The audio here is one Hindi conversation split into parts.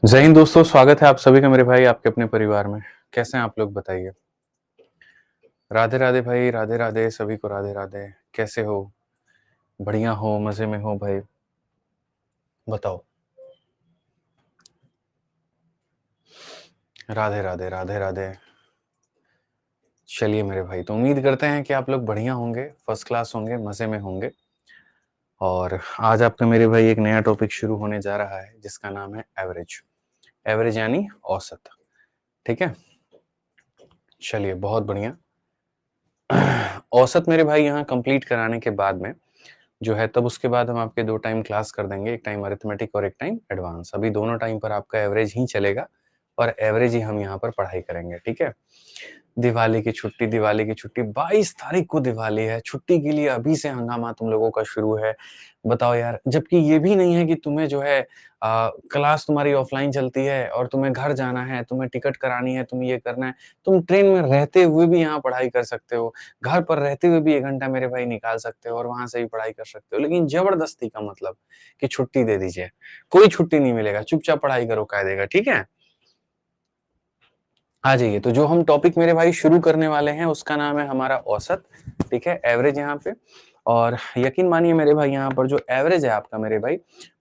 जय हिंद दोस्तों, स्वागत है आप सभी का मेरे भाई आपके अपने परिवार में। कैसे हैं आप लोग बताइए। राधे राधे भाई, राधे राधे सभी को, राधे राधे। कैसे हो? बढ़िया हो, मजे में हो भाई? बताओ। राधे राधे, राधे राधे। चलिए मेरे भाई, तो उम्मीद करते हैं कि आप लोग बढ़िया होंगे, फर्स्ट क्लास होंगे, मजे में होंगे। और आज आपका मेरे भाई एक नया टॉपिक शुरू होने जा रहा है जिसका नाम है एवरेज। एवरेज यानी औसत। ठीक है, चलिए बहुत बढ़िया। औसत मेरे भाई यहाँ कंप्लीट कराने के बाद में जो है, तब उसके बाद हम आपके 2 टाइम क्लास कर देंगे, एक टाइम अरिथमेटिक और एक टाइम एडवांस। अभी दोनों टाइम पर आपका एवरेज ही चलेगा और एवरेज ही हम यहाँ पर पढ़ाई करेंगे, ठीक है? दिवाली की छुट्टी 22 तारीख को दिवाली है। छुट्टी के लिए अभी से हंगामा तुम लोगों का शुरू है। बताओ यार, जबकि ये भी नहीं है कि तुम्हें जो है क्लास तुम्हारी ऑफलाइन चलती है और तुम्हें घर जाना है, तुम्हें टिकट करानी है, तुम्हें ये करना है। तुम ट्रेन में रहते हुए भी यहाँ पढ़ाई कर सकते हो। घर पर रहते हुए भी 1 घंटा मेरे भाई निकाल सकते हो और वहाँ से भी पढ़ाई कर सकते हो। लेकिन ज़बरदस्ती का मतलब कि छुट्टी दे दीजिए, कोई छुट्टी नहीं मिलेगा, चुपचाप पढ़ाई करो कायदे का, ठीक है? आ जाइए, तो जो हम टॉपिक मेरे भाई शुरू करने वाले हैं उसका नाम है हमारा औसत, ठीक है? एवरेज यहाँ पे। और यकीन मानिए मेरे भाई, यहाँ पर जो एवरेज है आपका मेरे भाई,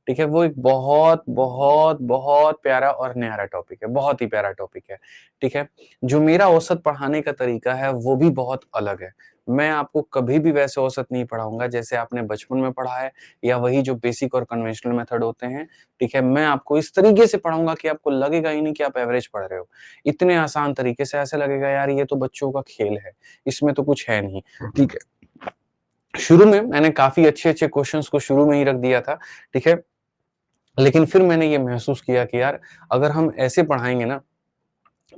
ठीक है, वो एक बहुत बहुत बहुत प्यारा और न्यारा टॉपिक है, बहुत ही प्यारा टॉपिक है, ठीक है? जो मेरा औसत पढ़ाने का तरीका है वो भी बहुत अलग है। मैं आपको कभी भी वैसे औसत नहीं पढ़ाऊंगा जैसे आपने बचपन में पढ़ा है, या वही जो बेसिक और कन्वेंशनल मेथड होते हैं, ठीक है? मैं आपको इस तरीके से पढ़ाऊंगा कि आपको लगेगा ही नहीं कि आप एवरेज पढ़ रहे हो। इतने आसान तरीके से, ऐसा लगेगा यार ये तो बच्चों का खेल है, इसमें तो कुछ है नहीं, ठीक है? शुरू में मैंने काफ़ी अच्छे-अच्छे क्वेश्चंस को शुरू में ही रख दिया था, ठीक है? लेकिन फिर मैंने ये महसूस किया कि यार अगर हम ऐसे पढ़ाएँगे ना,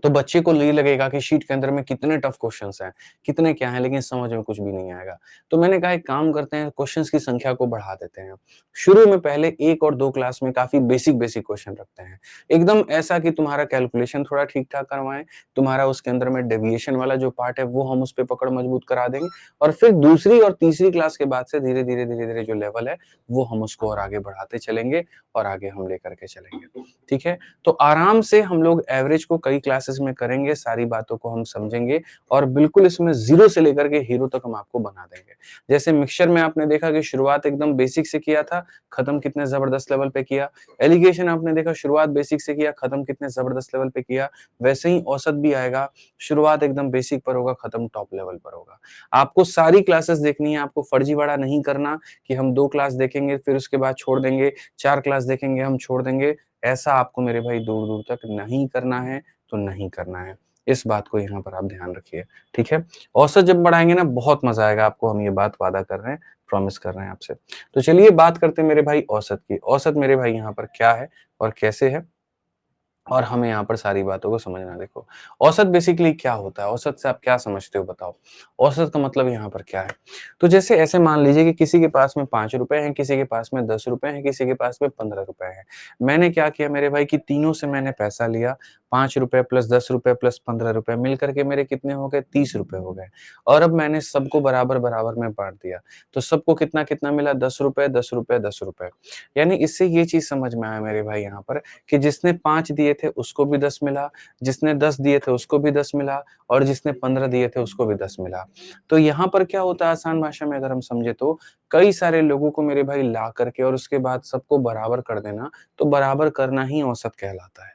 तो बच्चे को ये लगेगा कि शीट के अंदर में कितने टफ क्वेश्चंस हैं, कितने क्या हैं, लेकिन समझ में कुछ भी नहीं आएगा। तो मैंने कहा एक काम करते हैं, क्वेश्चंस की संख्या को बढ़ा देते हैं। शुरू में पहले 1 और 2 क्लास में काफ़ी बेसिक क्वेश्चन रखते हैं। एकदम ऐसा कि तुम्हारा कैलकुलेशन थोड़ा ठीक-ठाक करवाएँ, तुम्हारा उसके अंदर में डेविएशन वाला जो पार्ट है वो हम उस पे पकड़ मजबूत करा देंगे, और फिर दूसरी और तीसरी क्लास के बाद से धीरे-धीरे जो लेवल है, वो हम उसको और आगे बढ़ाते चलेंगे और आगे हम लेकर के चलेंगे। ठीक है? तो आराम से हम लोग एवरेज को कई क्लासेस में करेंगे, सारी बातों को हम समझेंगे और बिल्कुल इसमें 0 से लेकर के हीरो तक हम आपको बना देंगे। जैसे मिक्सचर में आपने देखा कि शुरुआत एकदम बेसिक से किया था, खत्म कितने ज़बरदस्त लेवल पे किया। एलिगेशन आपने देखा, शुरुआत बेसिक से किया, खत्म कितने ज़बरदस्त लेवल पे किया। वैसे ही औसत भी आएगा, शुरुआत एकदम बेसिक पर होगा, खत्म टॉप लेवल पर होगा। आपको सारी क्लासेस देखनी है, आपको फर्जीवाड़ा नहीं करना कि हम 2 क्लास देखेंगे, फिर उसके बाद छोड़ देंगे, 4 क्लास देखेंगे, हम छोड़ देंगे। ऐसा आपको मेरे भाई दूर-दूर तक नहीं करना है, तो नहीं करना है। इस बात को यहाँ पर आप ध्यान रखिए, ठीक है? औसत जब बढ़ाएँगे ना, बहुत मज़ा आएगा आपको, हम ये बात वादा कर रहे हैं, प्रॉमिस कर रहे हैं आपसे। तो चलिए बात करते हैं मेरे भाई औसत की। औसत मेरे भाई यहाँ पर क्या है और कैसे है? और हमें यहाँ पर सारी बातों को समझना है। देखो, औसत बेसिकली क्या होता है? औसत से आप क्या समझते हो बताओ? औसत का मतलब यहाँ पर क्या है? तो जैसे ऐसे मान लीजिए कि किसी के पास में ₹5 हैं, किसी के पास में ₹10 हैं, किसी के पास में ₹15 हैं। मैंने क्या किया मेरे भाई कि तीनों से मैंने पैसा लिया, ₹5 प्लस ₹10 प्लस ₹15 मिल करके मेरे कितने हो गए? ₹30 हो गए। और अब मैंने सबको बराबर-बराबर में बाँट दिया। तो सबको कितना-कितना मिला? ₹10, ₹10, ₹10। यानी इससे ये चीज़ समझ में आया मेरे भाई यहाँ पर कि जिसने 5 दिए थे उसको भी 10 मिला, जिसने 10 दिए थे उसको भी 10 मिला और जिसने 15 दिए थे उसको भी 10 मिला। तो यहाँ पर क्या होता है, आसान भाषा में अगर हम समझे तो कई सारे लोगों को मेरे भाई ला करके और उसके बाद सबको बराबर कर देना, तो बराबर करना ही औसत कहलाता है।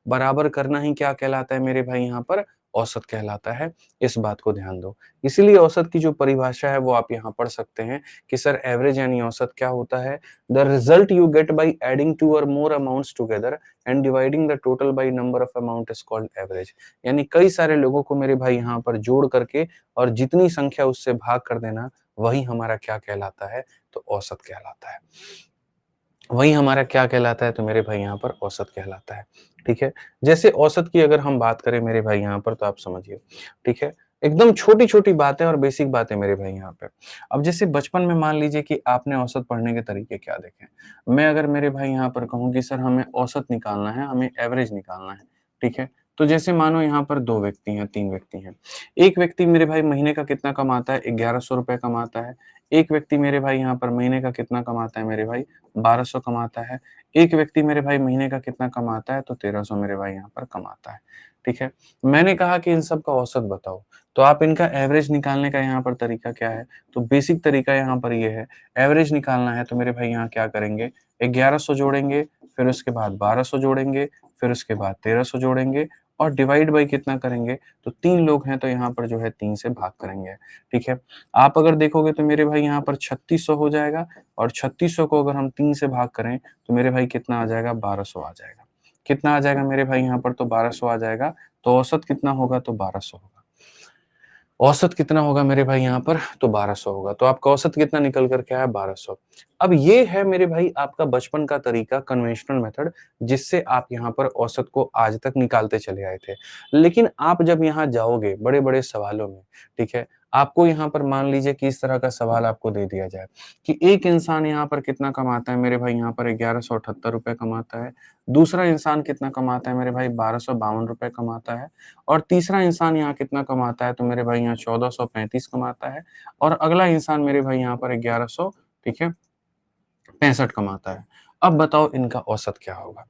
बराबर करना ही क्या कहलाता है मेरे भाई यहाँ पर? औसत कहलाता है। इस बात को ध्यान दो। इसीलिए औसत की जो परिभाषा है वो आप यहाँ पढ़ सकते हैं कि सर एवरेज यानी औसत क्या होता है? The result you get by adding 2 or more amounts together and dividing the total by number of amount is called average. यानी कई सारे लोगों को मेरे भाई यहाँ पर जोड़ करके और जितनी संख्या उससे भाग कर देना, वही हमारा क्या कहलाता है? तो औसत कहलाता है। वही हमारा क्या कहलाता है? तो मेरे भाई यहाँ पर औसत कहलाता है, ठीक है? जैसे औसत की अगर हम बात करें मेरे भाई यहाँ पर, तो आप समझिए, ठीक है? एकदम छोटी-छोटी बातें और बेसिक बातें मेरे भाई यहाँ पे। अब जैसे बचपन में मान लीजिए कि आपने औसत पढ़ने के तरीके क्या देखे? मैं अगर मेरे भाई यहाँ पर कहूँ कि सर हमें औसत निकालना है, हमें एवरेज निकालना है, ठीक है? तो जैसे मानो यहाँ पर 2 व्यक्ति हैं, 3 व्यक्ति हैं। एक व्यक्ति मेरे भाई महीने का कितना कमाता है? ₹1100 कमाता है। एक व्यक्ति मेरे भाई यहाँ पर महीने का कितना कमाता है मेरे भाई? 1200 कमाता है। एक व्यक्ति मेरे भाई महीने का कितना कमाता है? तो 1300 मेरे भाई यहाँ पर कमाता है। ठीक है? मैंने कहा कि इन सब का औसत बताओ, तो आप इनका एवरेज निकालने का यहाँ पर तरीका क्या है? तो बेसिक तरीका यहाँ पर ये है, एवरेज निकालना है तो मेरे भाई यहाँ क्या करेंगे, 1100 जोड़ेंगे, फिर उसके बाद 1200 जोड़ेंगे, फिर उसके बाद 1300 जोड़ेंगे और डिवाइड बाई कितना करेंगे, तो 3 लोग हैं तो यहाँ पर जो है 3 से भाग करेंगे। ठीक है? आप अगर देखोगे तो मेरे भाई यहाँ पर 3600 हो जाएगा और 3600 को अगर हम 3 से भाग करें तो मेरे भाई कितना आ जाएगा, 1200 आ जाएगा। कितना आ जाएगा मेरे भाई यहाँ पर, तो 1200 आ जाएगा। तो औसत कितना होगा, तो 1200 होगा। औसत कितना होगा मेरे भाई यहाँ पर, तो 1200 होगा। तो आपका औसत कितना निकल कर के आया, 1200। अब ये है मेरे भाई आपका बचपन का तरीका, कन्वेंशनल मेथड, जिससे आप यहाँ पर औसत को आज तक निकालते चले आए थे। लेकिन आप जब यहाँ जाओगे बड़े-बड़े सवालों में, ठीक है? आपको यहाँ पर मान लीजिए कि इस तरह का सवाल आपको दे दिया जाए कि एक इंसान यहाँ पर कितना कमाता है मेरे भाई, यहाँ पर ₹1178 कमाता है। दूसरा इंसान कितना कमाता है मेरे भाई, ₹1252 कमाता है। और तीसरा इंसान यहाँ कितना कमाता है, तो मेरे भाई यहाँ 1435 कमाता है और अगला इंसान मेरे भाई यहाँ पर 1100, ठीक है, 65 कमाता है। अब बताओ इनका औसत क्या होगा?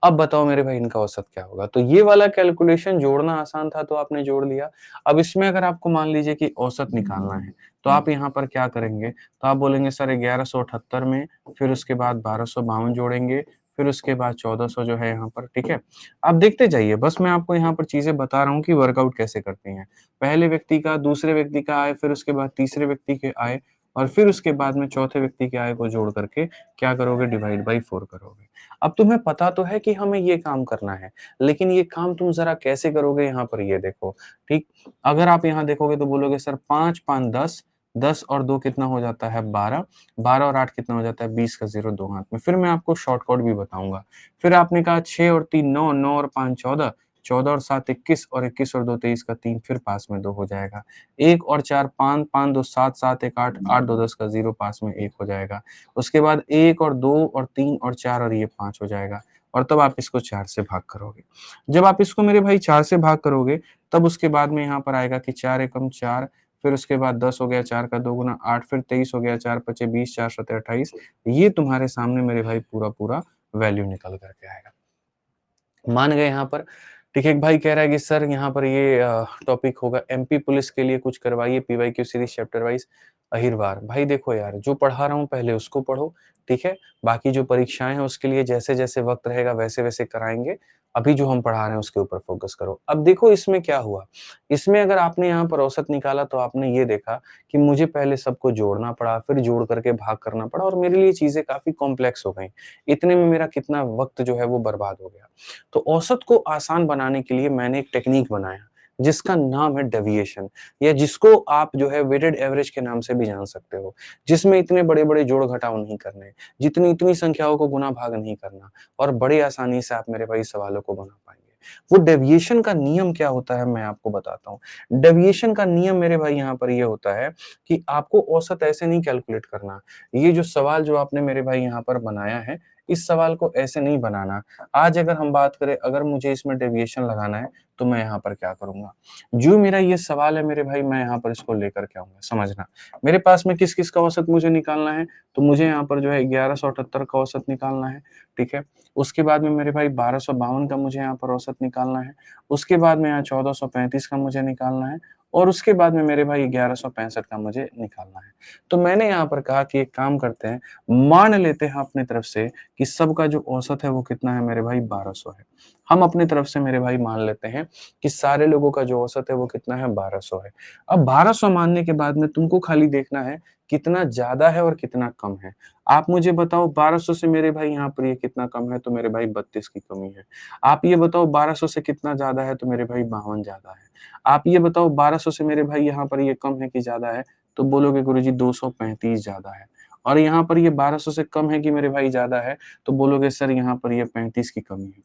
अब बताओ मेरे भाई इनका औसत क्या होगा? तो ये वाला कैलकुलेशन जोड़ना आसान था तो आपने जोड़ लिया। अब इसमें अगर आपको मान लीजिए कि औसत निकालना है, तो आप यहाँ पर क्या करेंगे? तो आप बोलेंगे सर 1178 में फिर उसके बाद 1252 जोड़ेंगे, फिर उसके बाद 1400 जो है यहाँ पर, ठीक है? आप देखते जाइए, बस मैं आपको यहाँ पर चीज़ें बता रहा हूँ कि वर्कआउट कैसे करते हैं। पहले व्यक्ति का, दूसरे व्यक्ति का आय, फिर उसके बाद तीसरे व्यक्ति के आय और फिर उसके बाद में चौथे व्यक्ति की आय को जोड़ करके क्या करोगे, डिवाइड बाई 4 करोगे। अब तुम्हें पता तो है कि हमें ये काम करना है, लेकिन ये काम तुम ज़रा कैसे करोगे यहाँ पर ये देखो, ठीक? अगर आप यहाँ देखोगे तो बोलोगे सर 5, 5 10, 10 और 2 कितना हो जाता है 12, 12 और 8 कितना हो जाता है 20 का 0 2 हाथ में। फिर मैं आपको शॉर्टकट भी बताऊँगा। फिर आपने कहा 6 और 3 9, 9 और 5 14, 14 और 7 21 और 21 और 2 23 का 3 फिर पास में 2 हो जाएगा। 1 और 4 5, 5 2 7, 7 1 8, 8 2 10 का 0 पास में 1 हो जाएगा। उसके बाद 1 और 2 और 3 और 4 और ये 5 हो जाएगा और तब आप इसको 4 से भाग करोगे। जब आप इसको मेरे भाई 4 से भाग करोगे, तब उसके बाद में यहाँ पर आएगा कि 4 एकम 4, फिर उसके बाद 10 हो गया, 4 का 2 गुना 8, फिर 23 हो गया, 4 पचे 20, 4 सते 28। ये तुम्हारे सामने मेरे भाई पूरा-पूरा वैल्यू निकल कर के आएगा। मान गए यहाँ पर। ठीक है, एक भाई कह रहा है कि सर यहाँ पर ये टॉपिक होगा एमपी पुलिस के लिए कुछ करवाइए PYQ series chapter wise Ahirwar. भाई देखो यार, जो पढ़ा रहा हूँ पहले उसको पढ़ो, ठीक है? बाकी जो परीक्षाएँ हैं उसके लिए जैसे-जैसे वक़्त रहेगा वैसे-वैसे कराएँगे। अभी जो हम पढ़ा रहे हैं उसके ऊपर फ़ोकस करो। अब देखो इसमें क्या हुआ, इसमें अगर आपने यहाँ पर औसत निकाला तो आपने ये देखा कि मुझे पहले सबको जोड़ना पड़ा, फिर जोड़ करके भाग करना पड़ा और मेरे लिए चीज़ें काफ़ी कॉम्प्लेक्स हो गईं। इतने में मेरा कितना वक़्त जो है वो बर्बाद हो गया। तो औसत को आसान बनाने के लिए मैंने एक टेक्नीक बनाया, जिसका नाम है डेविएशन या जिसको आप जो है वेटेड एवरेज के नाम से भी जान सकते हो, जिसमें इतने बड़े-बड़े जोड़-घटाव नहीं करने, जितनी इतनी संख्याओं को गुणा-भाग नहीं करना और बड़ी आसानी से आप मेरे भाई सवालों को बना पाएँगे। वो डेविएशन का नियम क्या होता है मैं आपको बताता हूँ। डेविएशन का नियम मेरे भाई यहाँ पर ये होता है कि आपको औसत ऐसे नहीं कैलकुलेट करना। ये जो सवाल जो आपने मेरे भाई यहाँ पर बनाया है, इस सवाल को ऐसे नहीं बनाना। आज अगर हम बात करें, अगर मुझे इसमें डेविएशन लगाना है, तो मैं यहाँ पर क्या करूँगा? जो मेरा ये सवाल है मेरे भाई, मैं यहाँ पर इसको लेकर के आऊँगा, समझना। मेरे पास में किस-किस का औसत मुझे निकालना है, तो मुझे यहाँ पर जो है 1178 का औसत निकालना है, ठीक है? उसके बाद में मेरे भाई 1252 का मुझे यहाँ पर औसत निकालना है। उसके बाद में यहाँ 1435 का मुझे निकालना है और उसके बाद में मेरे भाई 1165 का मुझे निकालना है। तो मैंने यहाँ पर कहा कि एक काम करते हैं, मान लेते हैं अपनी तरफ से कि सबका जो औसत है वो कितना है मेरे भाई, 1200 है। हम अपनी तरफ से मेरे भाई मान लेते हैं कि सारे लोगों का जो औसत है वो कितना है, 1200 है। अब 1200 मानने के बाद में तुमको खाली देखना है कितना ज़्यादा है और कितना कम है। आप मुझे बताओ 1200 से मेरे भाई यहाँ पर ये कितना कम है, तो मेरे भाई 32 की कमी है। आप ये बताओ 1200 से कितना ज़्यादा है, तो मेरे भाई 52 ज़्यादा है। आप ये बताओ 1200 से मेरे भाई यहाँ पर ये कम है कि ज़्यादा है, तो बोलोगे गुरुजी 235 ज़्यादा है। और यहाँ पर ये 1200 से कम है कि मेरे भाई ज़्यादा है, तो बोलोगे सर यहाँ पर ये 35 की कमी है।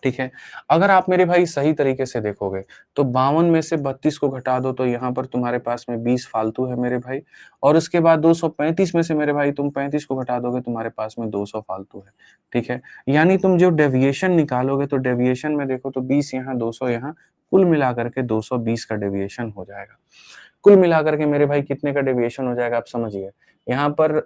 ठीक है? अगर आप मेरे भाई सही तरीके से देखोगे, तो 52 में से 32 को घटा दो तो यहाँ पर तुम्हारे पास में 20 फालतू है मेरे भाई और उसके बाद 235 में से मेरे भाई तुम 35 को घटा दोगे, तुम्हारे पास में 200 फालतू है। ठीक है? यानी तुम जो डेविएशन निकालोगे तो डेविएशन में देखो तो 20 यहाँ, 200 यहाँ, कुल मिलाकर के 220 का डेविएशन हो जाएगा। कुल मिलाकर के मेरे भाई कितने का डेविएशन हो जाएगा आप समझिए। यहाँ पर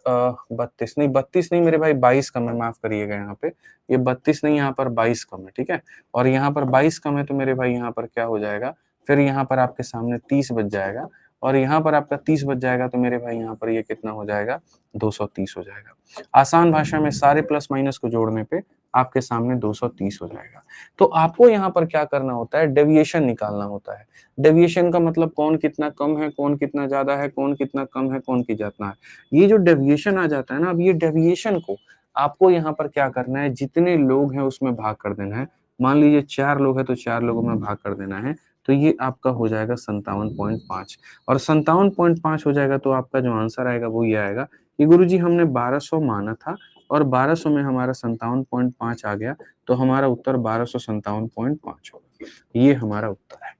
32 नहीं मेरे भाई 22 कम है, माफ करिएगा यहाँ पे। ये 32 नहीं यहाँ पर 22 कम है, ठीक है? और यहाँ पर 22 कम है तो मेरे भाई यहाँ पर क्या हो जाएगा, फिर यहाँ पर आपके सामने 30 बच जाएगा और यहाँ पर आपका 30 बच जाएगा तो मेरे भाई यहाँ पर ये कितना हो जाएगा, 230 हो जाएगा। आसान भाषा में सारे प्लस माइनस को जोड़ने पे आपके सामने 230 हो जाएगा। तो आपको यहाँ पर क्या करना होता है, डेविएशन निकालना होता है। डेविएशन का मतलब कौन कितना कम है, कौन कितना ज्यादा है, कौन कितना कम है, कौन की जितना है। ये जो डेविएशन आ जाता है ना, अब ये डेविएशन को आपको यहाँ पर क्या करना है, जितने लोग हैं उसमें भाग कर देना है। मान लीजिए 4 लोग हैं तो 4 लोगों में भाग कर देना है, तो ये आपका हो जाएगा 57.5 और 57.5 हो जाएगा तो आपका जो आंसर आएगा वो ये आएगा कि गुरुजी हमने 1200 माना था और 1200 में हमारा 57.5 आ गया, तो हमारा उत्तर 1257.5 होगा। ये हमारा उत्तर है,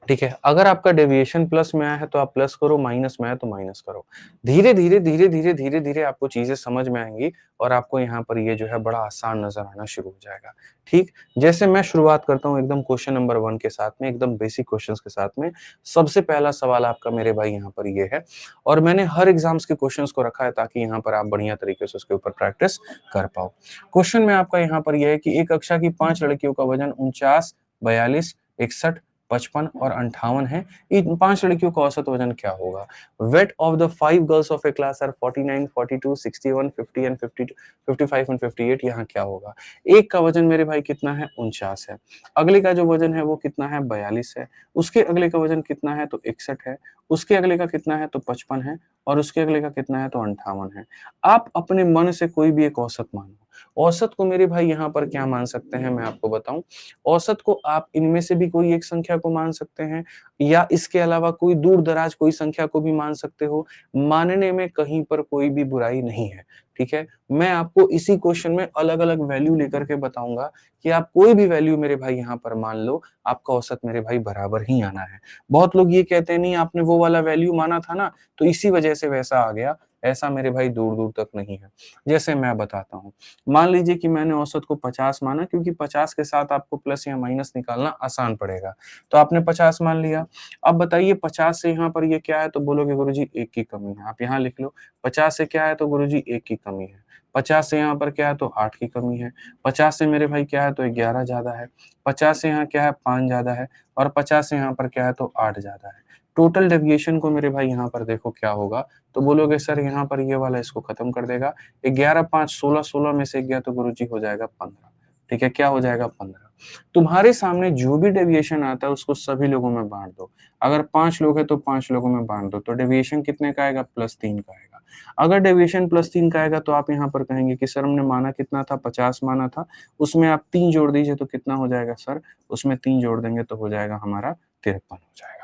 ठीक है। अगर आपका डेविएशन प्लस में आया है तो आप प्लस करो, माइनस में आया तो माइनस करो। धीरे धीरे धीरे धीरे धीरे धीरे आपको चीजें समझ में आएंगी और आपको यहाँ पर ये जो है बड़ा आसान नजर आना शुरू हो जाएगा, ठीक। जैसे मैं शुरुआत करता हूँ एकदम क्वेश्चन नंबर 1 के साथ में, एकदम बेसिक क्वेश्चंस के साथ में। सबसे पहला सवाल आपका मेरे भाई यहाँ पर ये है और मैंने हर एग्जाम्स के क्वेश्चंस को रखा है ताकि यहाँ पर आप बढ़िया तरीके से उसके ऊपर प्रैक्टिस कर पाओ। क्वेश्चन में आपका यहाँ पर यह है कि एक कक्षा की 5 लड़कियों का वजन 49, 42, 61, 55 और 58 है। इन 5 लड़कियों का औसत वजन क्या होगा? Weight of the 5 girls of a class are 49, 42, 61, 50 and 52, 55 and 58। यहाँ क्या होगा? एक का वजन मेरे भाई कितना है? 49 है। अगले का जो वजन है वो कितना है? 42 है। उसके अगले का वजन कितना है? तो 61 है। उसके अगले का कितना है? तो 55 है। और उसके अगले का कितना है? तो 58 है। आप अपने मन से कोई भी एक औसत मानो। औसत को मेरे भाई यहाँ पर क्या मान सकते हैं मैं आपको बताऊं। औसत को आप इनमें से भी कोई एक संख्या को मान सकते हैं या इसके अलावा कोई दूर दराज कोई संख्या को भी मान सकते हो। मानने में कहीं पर कोई भी बुराई नहीं है, ठीक है। मैं आपको इसी क्वेश्चन में अलग अलग वैल्यू लेकर के बताऊंगा कि आप कोई भी वैल्यू मेरे भाई यहाँ पर मान लो, आपका औसत मेरे भाई बराबर ही आना है। बहुत लोग ये कहते हैं नहीं आपने वो वाला वैल्यू माना था ना तो इसी वजह से वैसा आ गया। ऐसा मेरे भाई दूर दूर तक नहीं है। जैसे मैं बताता हूँ, मान लीजिए कि मैंने औसत को 50 माना क्योंकि 50 के साथ आपको प्लस या माइनस निकालना आसान पड़ेगा, तो आपने 50 मान लिया। अब बताइए 50 से यहाँ पर ये क्या है, तो बोलोगे गुरुजी 1 की कमी है। आप यहाँ लिख लो 50 से क्या है, तो गुरुजी 1 की कमी है। 50 से यहाँ पर क्या है, तो 8 की कमी है। 50 से मेरे भाई क्या है, तो 11 ज्यादा है। 50 से यहाँ क्या है, 5 ज्यादा है। और 50 से यहाँ पर क्या है, तो 8 ज्यादा है। टोटल डेविएशन को मेरे भाई यहाँ पर देखो क्या होगा, तो बोलोगे सर यहाँ पर ये वाला इसको खत्म कर देगा। 11 5 16, 16 में से गया तो गुरुजी हो जाएगा 15, ठीक है। क्या हो जाएगा? 15। तुम्हारे सामने जो भी डेविएशन आता है उसको सभी लोगों में बांट दो। अगर 5 लोग हैं तो 5 लोगों में बांट दो, तो डेविएशन कितने का आएगा? +3 का आएगा। अगर डेविएशन +3 का आएगा तो आप यहाँ पर कहेंगे कि सर हमने माना कितना था? 50 माना था, उसमें आप 3 जोड़ दीजिए तो कितना हो जाएगा सर? उसमें 3 जोड़ देंगे तो हो जाएगा हमारा 53 हो जाएगा।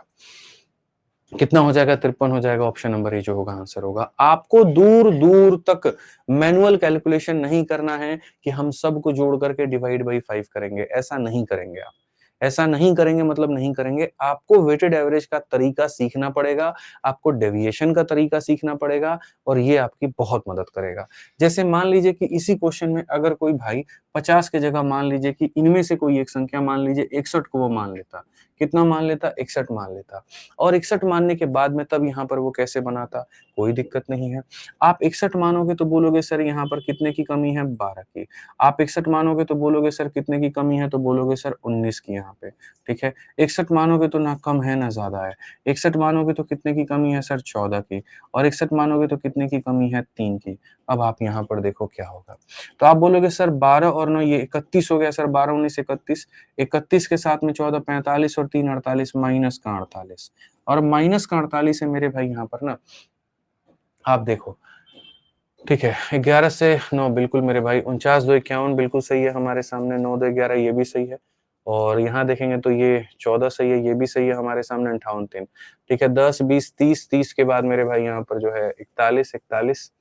कितना हो जाएगा? 53 हो जाएगा। ऑप्शन नंबर ए जो होगा आंसर होगा। आपको दूर दूर तक मैनुअल कैलकुलेशन नहीं करना है कि हम सबको जोड़ करके डिवाइड बाई 5 करेंगे, ऐसा नहीं करेंगे आप। ऐसा नहीं करेंगे मतलब नहीं करेंगे। आपको वेटेड एवरेज का तरीका सीखना पड़ेगा, आपको डेविएशन का तरीका सीखना पड़ेगा और ये आपकी बहुत मदद करेगा। जैसे मान लीजिए कि इसी क्वेश्चन में अगर कोई भाई 50 की जगह मान लीजिए कि इनमें से कोई एक संख्या मान लीजिए 61 को वो मान लेता। कितना मान लेता? 61 मान लेता। और 61 मानने के बाद में तब यहाँ पर वो कैसे बनाता? कोई दिक्कत नहीं है। आप 61 मानोगे तो बोलोगे सर यहाँ पर कितने की कमी है? 12 की। आप 61 मानोगे तो बोलोगे सर कितने की कमी है? तो बोलोगे सर 19 की यहाँ पे, ठीक है। 61 मानोगे तो ना कम है ना ज्यादा है। 61 मानोगे तो कितने की कमी है सर? 14 की। और 61 मानोगे तो कितने की कमी है? 3 की। अब आप यहाँ पर देखो क्या होगा, तो आप बोलोगे सर 12 और 9 ये 31 हो गया सर, 12 19 31। 31 के साथ में 14 45 और 3 48 माइनस का 48। और माइनस का 48 है मेरे भाई यहाँ पर ना, आप देखो, ठीक है। 11 से 9 बिल्कुल मेरे भाई, 49 2 51 बिल्कुल सही है हमारे सामने, 9 2 11 ये भी सही है। और यहाँ देखेंगे तो ये 14 सही है, ये भी सही है हमारे सामने, 58 3, ठीक है। 10 20 30 30 के बाद मेरे भाई यहाँ पर जो है 41 41,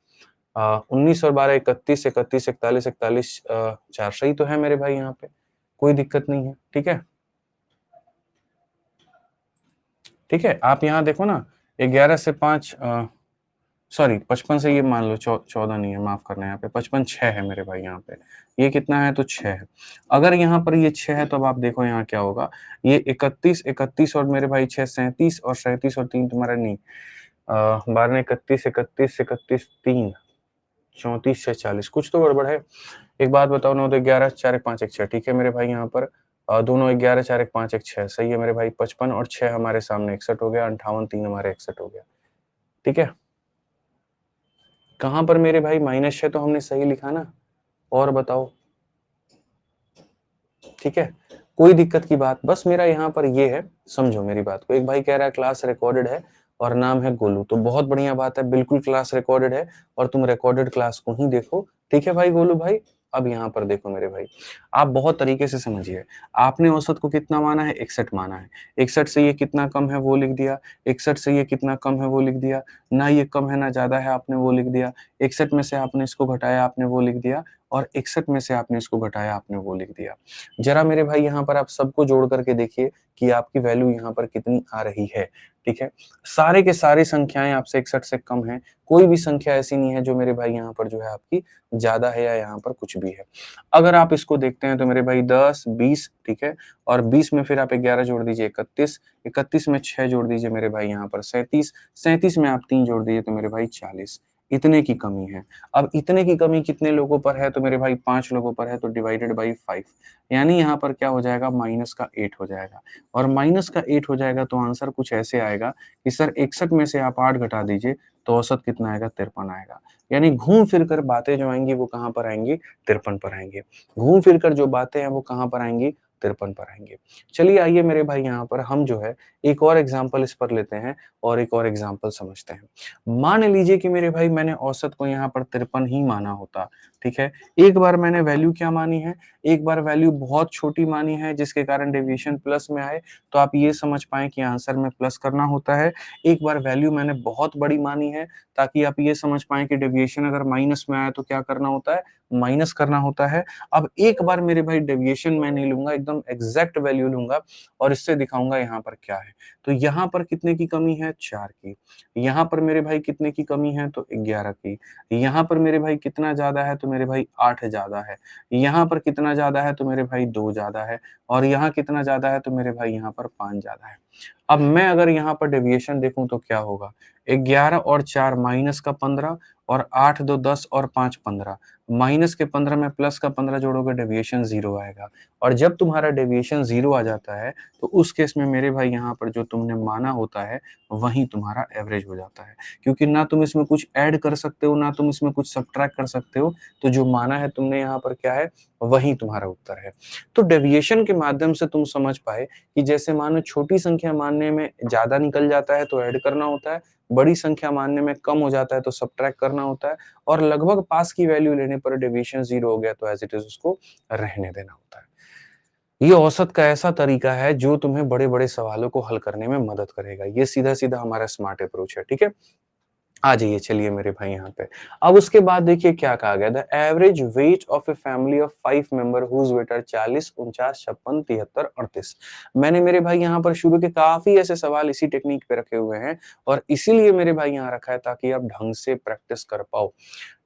19 और 12 31 31 41 41, 4 सही तो है मेरे भाई यहाँ पे, कोई दिक्कत नहीं है, ठीक है। ठीक है, आप यहाँ देखो ना, 11 से 5 सॉरी 55 से ये मान लो 14 नहीं है, माफ़ करना यहाँ पे 55 6 है मेरे भाई यहाँ पे। ये कितना है तो 6 है। अगर यहाँ पर ये 6 है तो अब आप देखो यहाँ क्या होगा, ये 31 31 और मेरे भाई 6 37 और 37 और 3 तुम्हारा नहीं 12 31 31 31 3 34 6 40 कुछ तो गड़बड़ है। एक बात बताओ 9 2 11 4 1 5 1 6 ठीक है मेरे भाई यहाँ पर दोनों 11 4 1 5 1 6 सही है मेरे भाई 55 और 6 हमारे सामने 61 हो गया 58 3 हमारे 61 हो गया। ठीक है? कहाँ पर मेरे भाई -6 तो हमने सही लिखा ना? और बताओ? ठीक है? कोई दिक्कत की बात बस मेरा यहाँ पर ये है, समझो मेरी बात को। एक भाई कह रहा है क्लास रिकॉर्डेड है और नाम है गोलू, तो बहुत बढ़िया बात है, बिल्कुल क्लास रिकॉर्डेड है और तुम रिकॉर्डेड क्लास को ही देखो। ठीक है भाई गोलू भाई? अब यहाँ पर देखो मेरे भाई, आप बहुत तरीके से समझिए। आपने औसत को कितना माना है? 61 माना है। 61 से ये कितना कम है वो लिख दिया, 61 से ये कितना कम है वो लिख दिया, ना ये कम है ना ज़्यादा है आपने वो लिख दिया, 61 में से आपने इसको घटाया आपने वो लिख दिया और 61 में से आपने इसको घटाया आपने वो लिख दिया। ज़रा मेरे भाई यहाँ पर आप सबको जोड़ करके देखिए कि आपकी वैल्यू यहाँ पर कितनी आ रही है, ठीक है? सारे के सारे संख्याएँ आपसे 61 से कम हैं, कोई भी संख्या ऐसी नहीं है जो मेरे भाई यहाँ पर जो है आपकी ज़्यादा है या यहाँ पर कुछ भी है। अगर आप इसको देखते हैं तो मेरे भाई 10, 20 ठीक है? और 20 में फिर आप 11 जोड़ दीजिए 31, 31 में 6 जोड़ दीजिए मेरे भाई यहाँ पर 37, 37 में आप 3 जोड़ दीजिए तो मेरे भाई 40, इतने की कमी है। अब इतने की कमी कितने लोगों पर है तो मेरे भाई 5 लोगों पर है तो डिवाइडेड बाई 5 यानी यहाँ पर क्या हो जाएगा माइनस का 8 हो जाएगा और माइनस का 8 हो जाएगा तो आंसर कुछ ऐसे आएगा कि सर 61 में से आप 8 घटा दीजिए तो औसत कितना आएगा 53 आएगा। यानी घूम फिर कर बातें जो आएंगी वो कहाँ पर आएंगी 53 पर आएंगे। घूम फिर कर जो बातें हैं वो कहाँ पर आएंगी 53 पर आएंगे। चलिए आइए मेरे भाई यहाँ पर हम जो है एक और एग्जाम्पल इस पर लेते हैं और एक और एग्जाम्पल समझते हैं। मान लीजिए कि मेरे भाई मैंने औसत को यहाँ पर 53 ही माना होता, ठीक है? एक बार मैंने वैल्यू क्या मानी है? एक बार वैल्यू बहुत छोटी मानी है जिसके कारण डेविएशन प्लस में आए, तो आप ये समझ पाएँ कि आंसर में प्लस करना होता है। एक बार वैल्यू मैंने बहुत बड़ी मानी है ताकि आप ये समझ पाएँ कि डेविएशन अगर माइनस में आया तो क्या करना होता है? माइनस करना होता है। अब एक बार मेरे भाई डेविएशन मैं नहीं लूँगा, एकदम एग्ज़ैक्ट वैल्यू लूँगा और इससे दिखाऊँगा यहाँ पर क्या है। तो यहाँ पर कितने की कमी है? 4 की। यहाँ पर मेरे भाई कितने की कमी है? तो 11 की। यहाँ पर मेरे भाई कितना ज़्यादा है? तो मेरे भाई 8 ज़्यादा है। यहाँ पर कितना ज़्यादा है? तो मेरे भाई 2 ज़्यादा है और यहाँ कितना ज़्यादा है? तो मेरे भाई यहाँ पर 5 ज़्यादा है। अब मैं अगर यहाँ पर डेविएशन देखूँ तो क्या होगा? 11 और 4 माइनस का 15 और 8 2 10 और 5 15 माइनस के 15 में प्लस का 15 जोड़ोगे डेविएशन 0 आएगा और जब तुम्हारा डेविएशन 0 आ जाता है तो उस केस में मेरे भाई यहाँ पर जो तुमने माना होता है वही तुम्हारा एवरेज हो जाता है क्योंकि ना तुम इसमें कुछ ऐड कर सकते हो ना तुम इसमें कुछ सब्ट्रैक्ट कर सकते हो तो जो माना है तुमने यहाँ पर क्या है वही तुम्हारा उत्तर है। तो डेविएशन के माध्यम से तुम समझ पाए कि जैसे मानो छोटी संख्या मानने में ज़्यादा निकल जाता है तो ऐड करना होता है, बड़ी संख्या मानने में कम हो जाता है तो सब्ट्रैक्ट करना होता है और लगभग पास की वैल्यू लेने पर डेविएशन 0 हो गया तो एज़ इट इज़ उसको रहने देना होता है। ये औसत का ऐसा तरीका है जो तुम्हें बड़े-बड़े सवालों को हल करने में मदद करेगा। ये सीधा-सीधा हमारा स्मार्ट अप्रोच है, ठीक है? आ जाइए चलिए मेरे भाई यहाँ पे। अब उसके बाद देखिए क्या कहा गया the average weight of a family of 5 member whose weight are 40, 49, 56, 73, 38। मैंने मेरे भाई यहाँ पर शुरू के काफ़ी ऐसे सवाल इसी टेक्निक पे रखे हुए हैं और इसीलिए मेरे भाई यहाँ रखा है ताकि आप ढंग से प्रैक्टिस कर पाओ।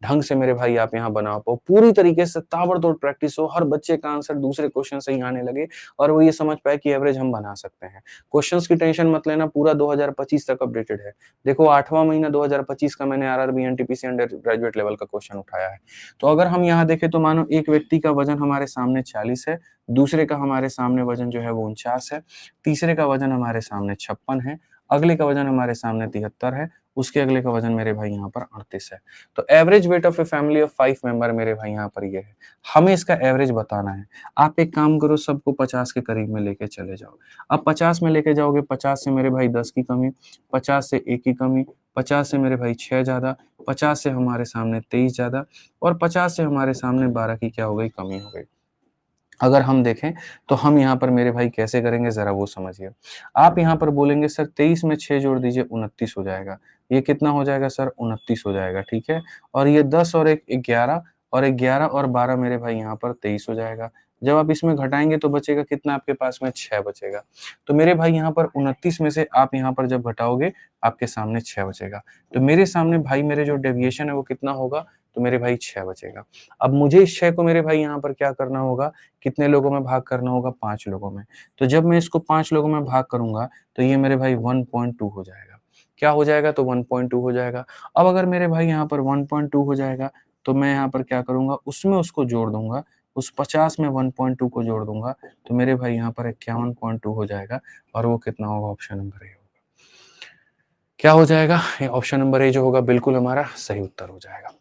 ढंग से मेरे भाई आप यहाँ बना पाओ। पूरी तरीके से ताबड़तोड़ प्रैक्टिस हो, हर बच्चे का आंसर दूसरे क्वेश्चन से ही आने लगे और वो ये समझ पाए कि एवरेज हम बना सकते हैं। क्वेश्चंस की टेंशन मत लेना, पूरा 2025 तक अपडेटेड है। देखो 8वां महीना 2025 का मैंने RRB, NTPC under graduate level का क्वेश्चन उठाया है। तो अगर हम यहाँ देखें तो मानो एक व्यक्ति का वजन हमारे सामने 40 है, दूसरे का हमारे सामने वजन जो है वो 49 है, तीसरे का वजन हमारे सामने 56 है, अगले का वजन हमारे सामने 73 है, उसके अगले का वजन मेरे भाई यहाँ पर 38 है। तो average weight of a family of 5 member मेरे भाई यहाँ पर ये है। हमें इसका एवरेज बताना है। आप एक काम करो सबको 50 के करीब में लेके चले जाओ। अब 50 में लेके जाओगे 50 से मेरे भाई 10 की कमी, 50 से 1 की कमी, 50 से मेरे भाई 6 ज़्यादा, 50 से हमारे सामने 23 ज़्यादा और 50 से हमारे सामने 12 की क्या हो गई कमी हो गई। अगर हम देखें तो हम यहाँ पर मेरे भाई कैसे करेंगे ज़रा वो समझिए। आप यहाँ पर बोलेंगे सर 23 में 6 जोड़ दीजिए 29 हो जाएगा। ये कितना हो जाएगा सर 29 हो जाएगा, ठीक है? और ये 10 और 1 11 और 11 और 12 मेरे भाई यहाँ पर 23 हो जाएगा। जब आप इसमें घटाएँगे तो बचेगा कितना आपके पास में 6 बचेगा। तो मेरे भाई यहाँ पर 29 में से आप यहाँ पर जब घटाओगे आपके सामने 6 बचेगा। तो मेरे सामने भाई मेरे जो डेविएशन है वो कितना होगा? तो मेरे भाई 6 बचेगा। अब मुझे इस 6 को मेरे भाई यहाँ पर क्या करना होगा? कितने लोगों में भाग करना होगा? 5 लोगों में। तो जब मैं इसको 5 लोगों में भाग करूँगा तो ये मेरे भाई 1.2 हो जाएगा। क्या हो जाएगा? तो 1.2 हो जाएगा। अब अगर मेरे भाई यहाँ पर 1.2 हो जाएगा तो मैं यहाँ पर क्या करूँगा? उसमें उसको जोड़ दूँगा। उस 50 में 1.2 को जोड़ दूँगा तो मेरे भाई यहाँ पर 51.2 हो जाएगा और वो कितना होगा? ऑप्शन नंबर ए होगा। क्या हो जाएगा? ये ऑप्शन नंबर ए जो होगा बिल्कुल हमारा सही उत्तर हो जाएगा।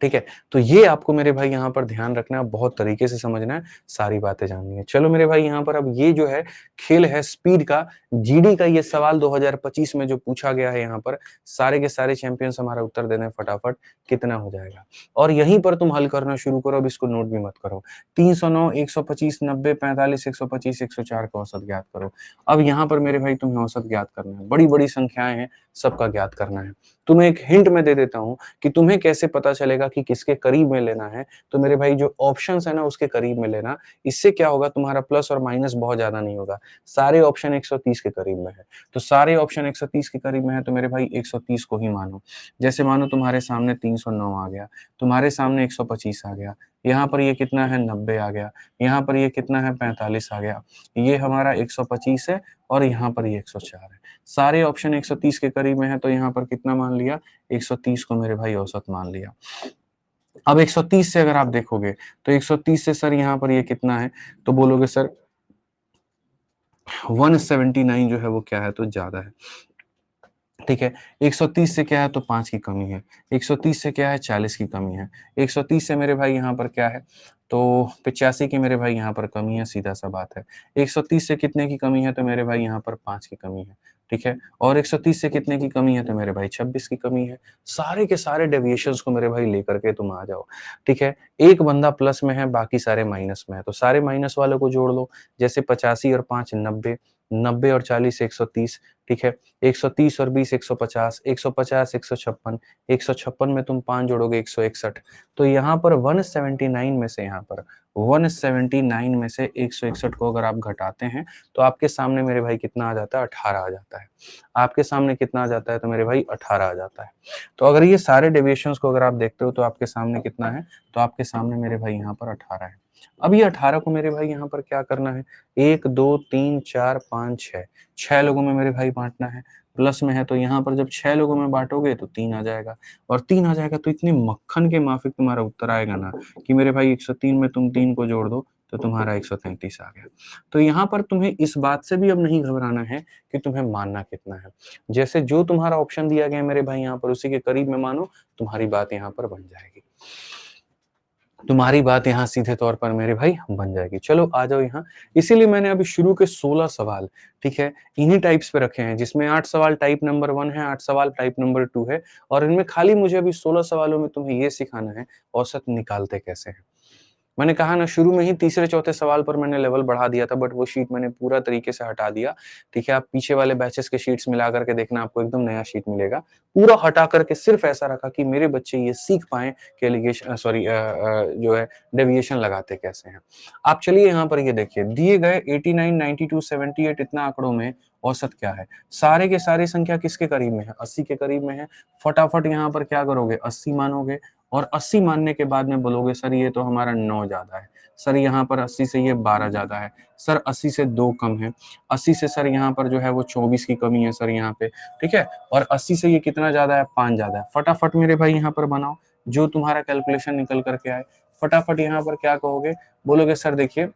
ठीक है? तो ये आपको मेरे भाई यहाँ पर ध्यान रखना है, बहुत तरीके से समझना है, सारी बातें जाननी है। चलो मेरे भाई यहाँ पर अब ये जो है खेल है स्पीड का, जीडी का ये सवाल 2025 में जो पूछा गया है यहाँ पर, सारे के सारे चैंपियंस हमारा उत्तर दे दें फटाफट, कितना हो जाएगा? और यहीं पर तुम हल करना शुरू करो, अब इसको नोट भी मत करो। 309, 125, 90, 45, 125, 104 का औसत ज्ञात करो। अब यहाँ पर मेरे भाई तुम्हें औसत ज्ञात करना है, बड़ी-बड़ी संख्याएँ हैं, सबका ज्ञात करना है। तुम्हें एक हिंट मैं दे देता हूँ कि तुम्हें कैसे पता चलेगा कि किसके करीब में लेना है, तो मेरे भाई जो ऑप्शंस है ना उसके करीब में लेना। इससे क्या होगा तुम्हारा प्लस और माइनस बहुत ज़्यादा नहीं होगा। सारे ऑप्शन 130 के करीब में है, तो सारे ऑप्शन 130 के करीब में है तो मेरे भाई 130 को ही मानो। जैसे मानो तुम्हारे सामने 309 आ गया, तुम्हारे सामने 125 आ गया, यहाँ पर ये कितना है 90 आ गया, यहाँ पर ये कितना है 45 आ गया, ये हमारा 125 है और यहाँ पर ये 104 है। सारे ऑप्शन 130 के करीब में है तो यहाँ पर कितना मान लिया? 130 को मेरे भाई औसत मान लिया। अब 130 से अगर आप देखोगे तो 130 से सर यहाँ पर ये कितना है? तो बोलोगे सर 179 जो है वो क्या है? तो ज़्यादा है। ठीक है, 130 से क्या है? तो 5 की कमी है। 130 से क्या है? 40 की कमी है। 130 से मेरे भाई यहाँ पर क्या है? तो 85 की मेरे भाई यहाँ पर कमी है, सीधा-सा बात है। 130 से कितने की कमी है? तो मेरे भाई यहाँ पर 5 की कमी है। ठीक है? और 130 से कितने की कमी है? तो मेरे भाई 26 की कमी है। सारे के सारे डेविएशंस को मेरे भाई लेकर के तुम आ जाओ। ठीक है? एक बंदा प्लस में है, बाकी सारे माइनस में है, तो सारे माइनस वालों को जोड़ लो। जैसे 85 और 5 90, 90 और 40 130, ठीक है? 130 और 20 150, 150 156, 156 में तुम 5 जोड़ोगे 161। तो यहाँ पर 179 में से यहाँ पर 179 में से 161 को अगर आप घटाते हैं तो आपके सामने मेरे भाई कितना आ जाता है? 18 आ जाता है। आपके सामने कितना आ जाता है? तो मेरे भाई 18 आ जाता है। तो अगर ये सारे डेविएशंस को अगर आप देखते हो तो आपके सामने कितना है? तो आपके सामने मेरे भाई यहाँ पर 18 है। अब ये 18 को मेरे भाई यहाँ पर क्या करना है? 1, 2, 3, 4, 5, 6, 6 लोगों में मेरे भाई बाँटना है। प्लस में है तो यहाँ पर जब 6 लोगों में बाँटोगे तो 3 आ जाएगा और 3 आ जाएगा तो इतने मक्खन के माफ़िक तुम्हारा उत्तर आएगा ना कि मेरे भाई 103 में तुम 3 को जोड़ दो तो तुम्हारा 133 आ गया। तो यहाँ पर तुम्हें इस बात से भी अब नहीं घबराना है कि तुम्हें मानना कितना है। जैसे जो तुम्हारा ऑप्शन दिया गया है मेरे भाई यहाँ पर उसी के करीब में मानो, तुम्हारी बात यहाँ पर बन जाएगी। तुम्हारी बात यहाँ सीधे तौर पर मेरे भाई बन जाएगी। चलो आ जाओ यहाँ। इसीलिए मैंने अभी शुरू के 16 सवाल, ठीक है, इन्हीं टाइप्स पे रखे हैं जिसमें 8 सवाल टाइप नंबर 1 है, 8 सवाल टाइप नंबर 2 है और इनमें खाली मुझे अभी 16 सवालों में तुम्हें ये सिखाना है औसत निकालते कैसे हैं। मैंने कहा ना शुरू में ही तीसरे चौथे सवाल पर मैंने लेवल बढ़ा दिया था बट वो शीट मैंने पूरा तरीके से हटा दिया। ठीक है, आप पीछे वाले बैचेस के शीट्स मिला करके देखना आपको एकदम नया शीट मिलेगा। पूरा हटा करके सिर्फ ऐसा रखा कि मेरे बच्चे ये सीख पाएँ कि जो है डेविएशन लगाते कैसे हैं। आप चलिए यहाँ पर ये देखिए दिए गए 89, 92, 78 इतना आंकड़ों में औसत क्या है? सारे के सारे संख्या किसके करीब में है? 80 के करीब में है। फटाफट यहाँ पर क्या करोगे? 80 मानोगे और 80 मानने के बाद में बोलोगे सर ये तो हमारा 9 ज़्यादा है। सर यहाँ पर 80 से ये 12 ज़्यादा है। सर 80 से 2 कम है। 80 से सर यहाँ पर जो है वो 24 की कमी है सर यहाँ पे, ठीक है? और 80 से ये कितना ज़्यादा है? 5 ज़्यादा है। फटाफट मेरे भाई यहाँ पर बनाओ, जो तुम्हारा कैलकुलेशन निकल कर के आए। फटाफट यहाँ पर क्या कहोगे? बोलोगे सर देखिए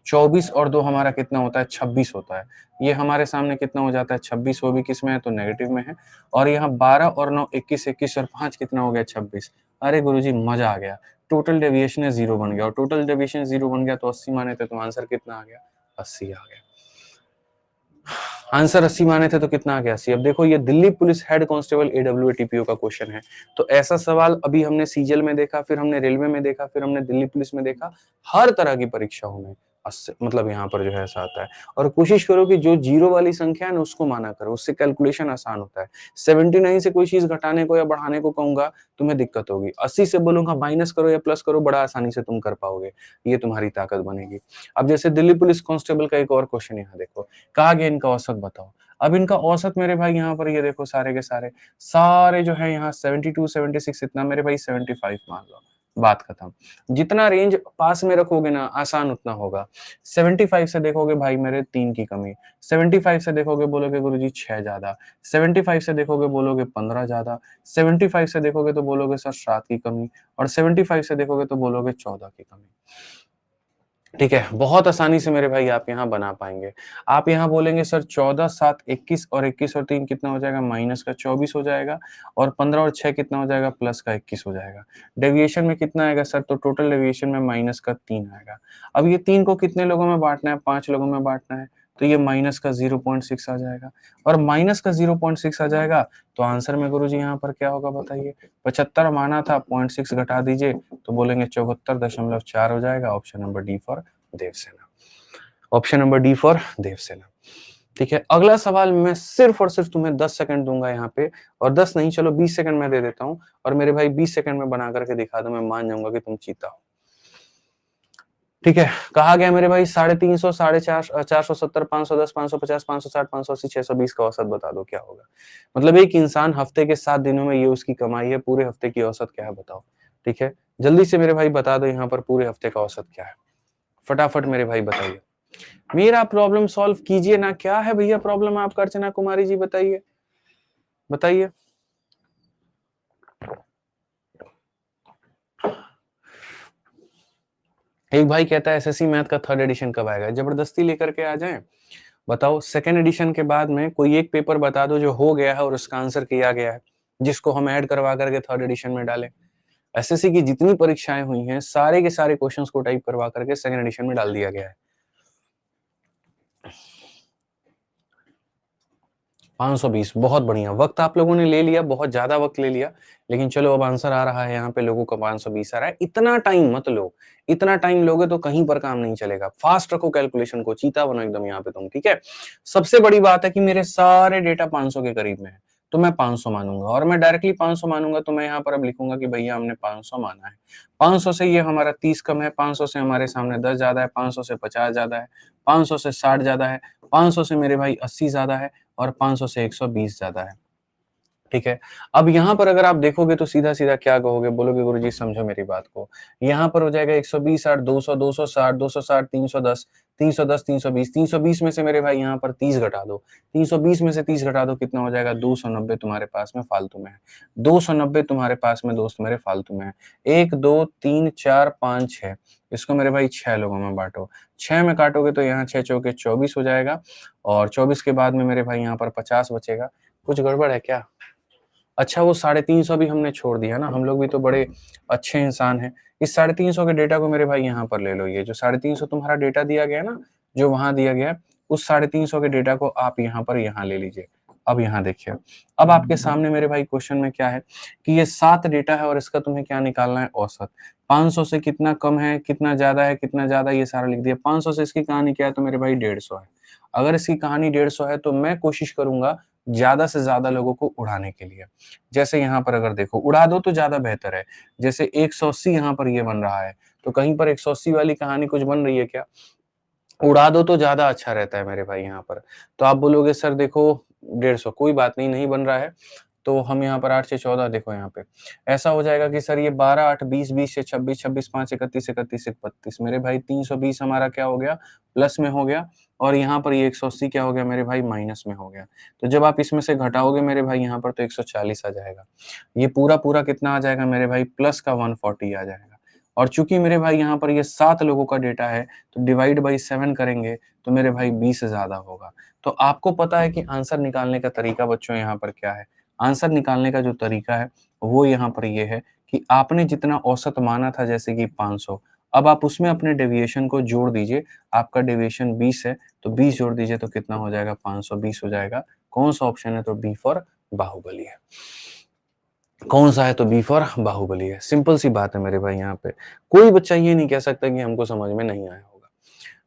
24 और 2 हमारा कितना होता है? 26 होता है। ये हमारे सामने कितना हो जाता है? 26, वो भी किस में है? तो नेगेटिव में है। और यहाँ 12 और 9 21, 21 और 5 कितना हो गया? 26। अरे गुरुजी मज़ा आ गया। टोटल डेविएशन है 0 बन गया और टोटल डेविएशन 0 बन गया तो 80 माने थे तो आंसर कितना आ गया? 80 आ गया। आंसर 80 माने थे तो कितना आ गया? 80। अब देखो ये Delhi police head constable AWA TPO का क्वेश्चन है। तो ऐसा सवाल अभी हमने सीजीएल में देखा, फिर हमने रेलवे में देखा, फिर हमने दिल्ली पुलिस में देखा। हर तरह की परीक्षाओं में मतलब यहाँ पर जो है ऐसा आता है। और कोशिश करो कि जो जीरो वाली संख्या है ना उसको माना करो, उससे कैलकुलेशन आसान होता है। 79 से कोई चीज घटाने को या बढ़ाने को कहूंगा तुम्हें दिक्कत होगी। 80 से बोलूंगा माइनस करो या प्लस करो, बड़ा आसानी से तुम कर पाओगे, ये तुम्हारी ताकत बनेगी। अब जैसे दिल्ली पुलिस कांस्टेबल का एक और क्वेश्चन यहाँ देखो, कहा गया इनका औसत बताओ। अब इनका औसत मेरे भाई यहाँ पर ये देखो, सारे के सारे जो है यहाँ 72 76 इतना, मेरे भाई 75 मान लो, बात खत्म। जितना रेंज पास में रखोगे ना आसान उतना होगा। 75 से देखोगे भाई मेरे 3 की कमी, 75 से देखोगे बोलोगे गुरुजी 6 ज्यादा, 75 से देखोगे बोलोगे 15 ज्यादा, 75 से देखोगे तो बोलोगे सर 7 की कमी, और 75 से देखोगे तो बोलोगे 14 की कमी। ठीक है, बहुत आसानी से मेरे भाई आप यहाँ बना पाएंगे। आप यहाँ बोलेंगे सर 14 7 21 और 21 और 3 कितना हो जाएगा, माइनस का 24 हो जाएगा, और 15 और 6 कितना हो जाएगा, प्लस का 21 हो जाएगा। डेविएशन में कितना आएगा सर, तो टोटल डेविएशन में माइनस का 3 आएगा। अब ये 3 को कितने लोगों में बांटना है, 5 लोगों में बांटना है, तो ये माइनस का 0.6 आ जाएगा, और माइनस का 0.6 आ जाएगा तो आंसर में गुरुजी यहाँ पर क्या होगा बताइए। 75 माना था, 0.6 घटा दीजिए तो बोलेंगे 74.4 हो जाएगा। Option number D for Devsena. Option number D for Devsena. ठीक है, अगला सवाल मैं सिर्फ और सिर्फ तुम्हें 10 सेकंड दूंगा यहाँ पे, और 10 नहीं चलो 20 सेकंड में दे देता हूँ, और मेरे भाई 20 सेकंड में बना करके दिखा दो, मैं मान जाऊंगा कि तुम चीता हो। ठीक है, कहा गया मेरे भाई 350, 450, 470, 510, 550, 560, 580, 620 का औसत बता दो क्या होगा। मतलब एक इंसान हफ्ते के 7 दिनों में ये उसकी कमाई है, पूरे हफ्ते की औसत क्या है बताओ। ठीक है, जल्दी से मेरे भाई बता दो यहाँ पर पूरे हफ्ते का औसत क्या है, फटाफट मेरे भाई बताइए। मेरा प्रॉब्लम सॉल्व कीजिए ना, क्या है भैया प्रॉब्लम आपका अर्चना कुमारी जी, बताइए बताइए। एक भाई कहता है एसएससी मैथ का 3rd एडिशन कब आएगा, जबरदस्ती लेकर के आ जाएं। बताओ 2nd एडिशन के बाद में कोई एक पेपर बता दो जो हो गया है और उसका आंसर किया गया है, जिसको हम ऐड करवा करके 3rd एडिशन में डालें। एसएससी की जितनी परीक्षाएं हुई हैं सारे के सारे क्वेश्चंस को टाइप करवा करके 2nd एडिशन में डाल दिया गया है। 520, बहुत बढ़िया, वक्त आप लोगों ने ले लिया, बहुत ज्यादा वक्त ले लिया, लेकिन चलो अब आंसर आ रहा है यहाँ पे, लोगों का 520 आ रहा है। इतना टाइम मत लो, इतना टाइम लोगे तो कहीं पर काम नहीं चलेगा। फास्ट रखो कैलकुलेशन को, चीता बनो एकदम यहाँ पे तुम। ठीक है, सबसे बड़ी बात है कि मेरे सारे डेटा 500 के करीब में है, तो मैं 500 मानूंगा, और मैं डायरेक्टली 500 मानूंगा तो मैं यहाँ पर अब लिखूंगा कि भैया हमने 500 माना है। 500 से ये हमारा 30 कम है, 500 से हमारे सामने 10 ज्यादा है, 500 से 50 ज्यादा है, 500 से 60 ज्यादा है, 500 से मेरे भाई 80 ज्यादा है, और 500 से 120 ज्यादा है। ठीक है, अब यहाँ पर अगर आप देखोगे तो सीधा सीधा क्या कहोगे, बोलोगे गुरुजी समझो मेरी बात को। यहाँ पर हो जाएगा 120 60 200 260 260 310 310 320 320 में से मेरे भाई यहाँ पर 30 घटा दो, 320 में से 30 घटा दो, कितना हो जाएगा 290 तुम्हारे पास में फालतू में है। 290 तुम्हारे पास में दोस्त मेरे फालतू में है। 1 2 3 4 5 6, इसको मेरे भाई 6 लोगों में बांटो, 6 में काटोगे तो यहाँ 6 चौके 24 हो जाएगा, और 24 के बाद में मेरे भाई यहाँ पर 50 बचेगा। कुछ गड़बड़ है क्या? अच्छा, वो 350 भी हमने छोड़ दिया ना, हम लोग भी तो बड़े अच्छे इंसान हैं। इस 350 के डेटा को मेरे भाई यहाँ पर ले लो, ये जो 350 तुम्हारा डेटा दिया गया है ना, जो वहां दिया गया है, उस 350 के डेटा को आप यहाँ पर यहाँ ले लीजिए। अब यहाँ देखिए, अब आपके सामने मेरे भाई क्वेश्चन में क्या है कि ये 7 डेटा है और इसका तुम्हें क्या निकालना है, औसत। 500 से कितना कम है, कितना ज्यादा है, कितना ज्यादा, ये सारा लिख दिया। 500 से इसकी कहानी क्या है, तो मेरे भाई 150 है। अगर इसकी कहानी 150 है तो मैं कोशिश करूंगा ज्यादा से ज्यादा लोगों को उड़ाने के लिए। जैसे यहाँ पर अगर देखो, उड़ा दो तो ज्यादा बेहतर है। जैसे 180 यहाँ पर ये बन रहा है, तो कहीं पर 180 वाली कहानी कुछ बन रही है क्या? उड़ा दो तो ज्यादा अच्छा रहता है मेरे भाई यहाँ पर। तो आप बोलोगे सर देखो 150, कोई बात नहीं, नहीं बन रहा है तो हम यहाँ पर 8 से 14 देखो यहाँ पे ऐसा हो जाएगा कि सर ये 12 8 20 20 से 26 26 5 31 31 31, मेरे भाई 320 हमारा क्या हो गया, प्लस में हो गया, और यहाँ पर ये 180 क्या हो गया मेरे भाई, माइनस में हो गया। तो जब आप इसमें से घटाओगे मेरे भाई यहाँ पर तो 140 आ जाएगा। ये पूरा पूरा कितना आ जाएगा मेरे भाई, प्लस का 140 आ जाएगा। और चूंकि मेरे भाई यहाँ पर ये 7 लोगों का डेटा है, तो डिवाइड बाई 7 करेंगे तो मेरे भाई 20 से ज्यादा होगा। तो आपको पता है कि आंसर निकालने का तरीका बच्चों यहाँ पर क्या है। आंसर निकालने का जो तरीका है वो यहाँ पर ये है कि आपने जितना औसत माना था जैसे कि 500, अब आप उसमें अपने डेविएशन को जोड़ दीजिए। आपका डेविएशन 20 है तो 20 जोड़ दीजिए तो कितना हो जाएगा, 520 हो जाएगा। कौन सा ऑप्शन है, तो बी फॉर बाहुबली है। कौन सा है, तो बी फॉर बाहुबली है। सिंपल सी बात है मेरे भाई, यहाँ पे कोई बच्चा ये नहीं कह सकता कि हमको समझ में नहीं आया होगा।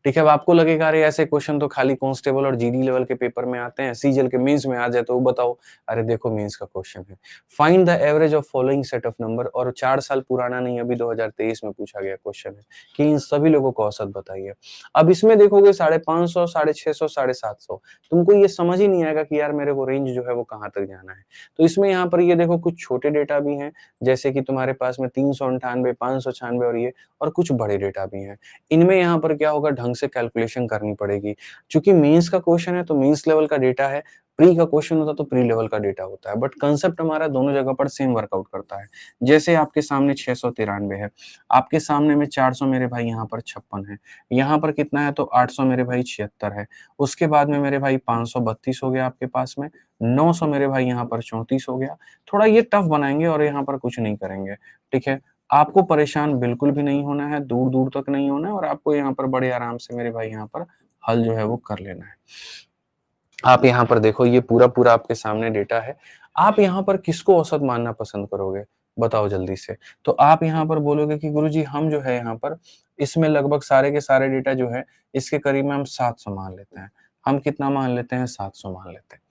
ठीक है, अब आपको लगेगा अरे ऐसे क्वेश्चन तो खाली कांस्टेबल और जीडी लेवल के पेपर में आते हैं, सीजीएल के मेंस में आ जाए तो बताओ। अरे देखो मेंस का क्वेश्चन है, find the average of following set of number, और 4 साल पुराना नहीं, अभी 2023 में पूछा गया क्वेश्चन है कि इन सभी लोगों को औसत बताइए। अब इसमें देखोगे 550, 650, 750, तुमको ये समझ ही नहीं आएगा कि यार मेरे को रेंज जो है वो कहाँ तक जाना है। तो इसमें यहाँ पर ये देखो कुछ छोटे डेटा भी हैं, जैसे कि तुम्हारे पास में 398, 596 और ये, और कुछ बड़े डेटा भी हैं। इनमें यहाँ पर क्या होगा, ढंग से कैलकुलेशन करनी पड़ेगी। चूंकि मेंस का क्वेश्चन है तो मेंस लेवल का डेटा है, प्री का क्वेश्चन होता तो प्री लेवल का डेटा होता है, बट कंसेप्ट हमारा दोनों जगह पर सेम वर्कआउट करता है। जैसे आपके सामने 693 है, आपके सामने में 400 मेरे भाई यहाँ पर 56 है, यहाँ पर कितना है तो 800 मेरे भाई 76 है, उसके बाद में मेरे भाई 532 हो गया आपके पास में, 900 मेरे भाई यहाँ पर 34 हो गया। थोड़ा ये टफ बनाएंगे और यहाँ पर कुछ नहीं करेंगे, ठीक है। आपको परेशान बिल्कुल भी नहीं होना है, दूर दूर तक नहीं होना है, और आपको यहाँ पर बड़े आराम से मेरे भाई यहाँ पर हल जो है वो कर लेना है। आप यहाँ पर देखो ये पूरा पूरा आपके सामने डेटा है, आप यहाँ पर किसको औसत मानना पसंद करोगे, बताओ जल्दी से। तो आप यहाँ पर बोलोगे कि गुरुजी हम जो है यहाँ पर इसमें लगभग सारे के सारे डेटा जो है इसके करीब में हम 700 मान लेते हैं। हम कितना मान लेते हैं, 700 मान लेते हैं,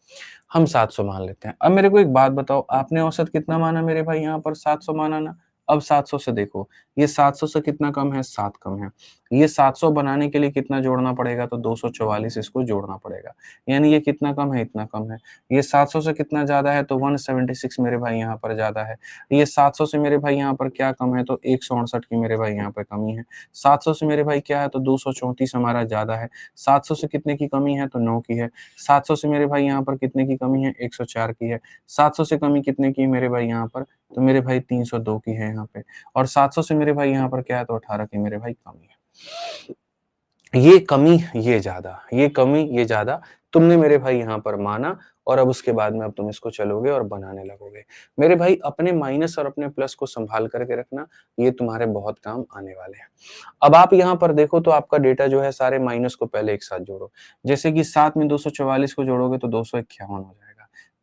हम 700 मान लेते हैं। अब मेरे को एक बात बताओ, आपने औसत कितना माना मेरे भाई, यहाँ पर 700 माना ना। अब 700 से देखो, ये 700 से कितना कम है, 7 कम है। ये 700 बनाने के लिए कितना जोड़ना पड़ेगा, तो 244 इसको जोड़ना पड़ेगा, यानी ये कितना कम है, इतना कम है। ये 700 से कितना ज्यादा है, तो 176 मेरे भाई यहाँ पर ज्यादा है। ये 700 से मेरे भाई यहाँ पर क्या कम है, तो 168 की मेरे भाई यहाँ पर कमी है। 700 से मेरे भाई क्या है, तो 234 हमारा ज्यादा है। 700 से कितने की कमी है, तो 9 की है। 700 से मेरे भाई यहाँ पर कितने की कमी है, 104 की है। 700 से कमी कितने की मेरे भाई यहाँ पर, तो मेरे भाई 302 की है यहाँ पे। और 700 से मेरे भाई यहाँ पर क्या है, तो 18 की मेरे भाई कमी है। ये कमी, ये ज्यादा, ये कमी, ये ज्यादा, तुमने मेरे भाई यहाँ पर माना, और अब उसके बाद में अब तुम इसको चलोगे और बनाने लगोगे। मेरे भाई अपने माइनस और अपने प्लस को संभाल करके रखना, ये तुम्हारे बहुत काम आने वाले हैं। अब आप यहाँ पर देखो तो आपका डेटा जो है, सारे माइनस को पहले एक साथ जोड़ो। जैसे कि 7 में 244 को जोड़ोगे तो 251 हो जाएगा।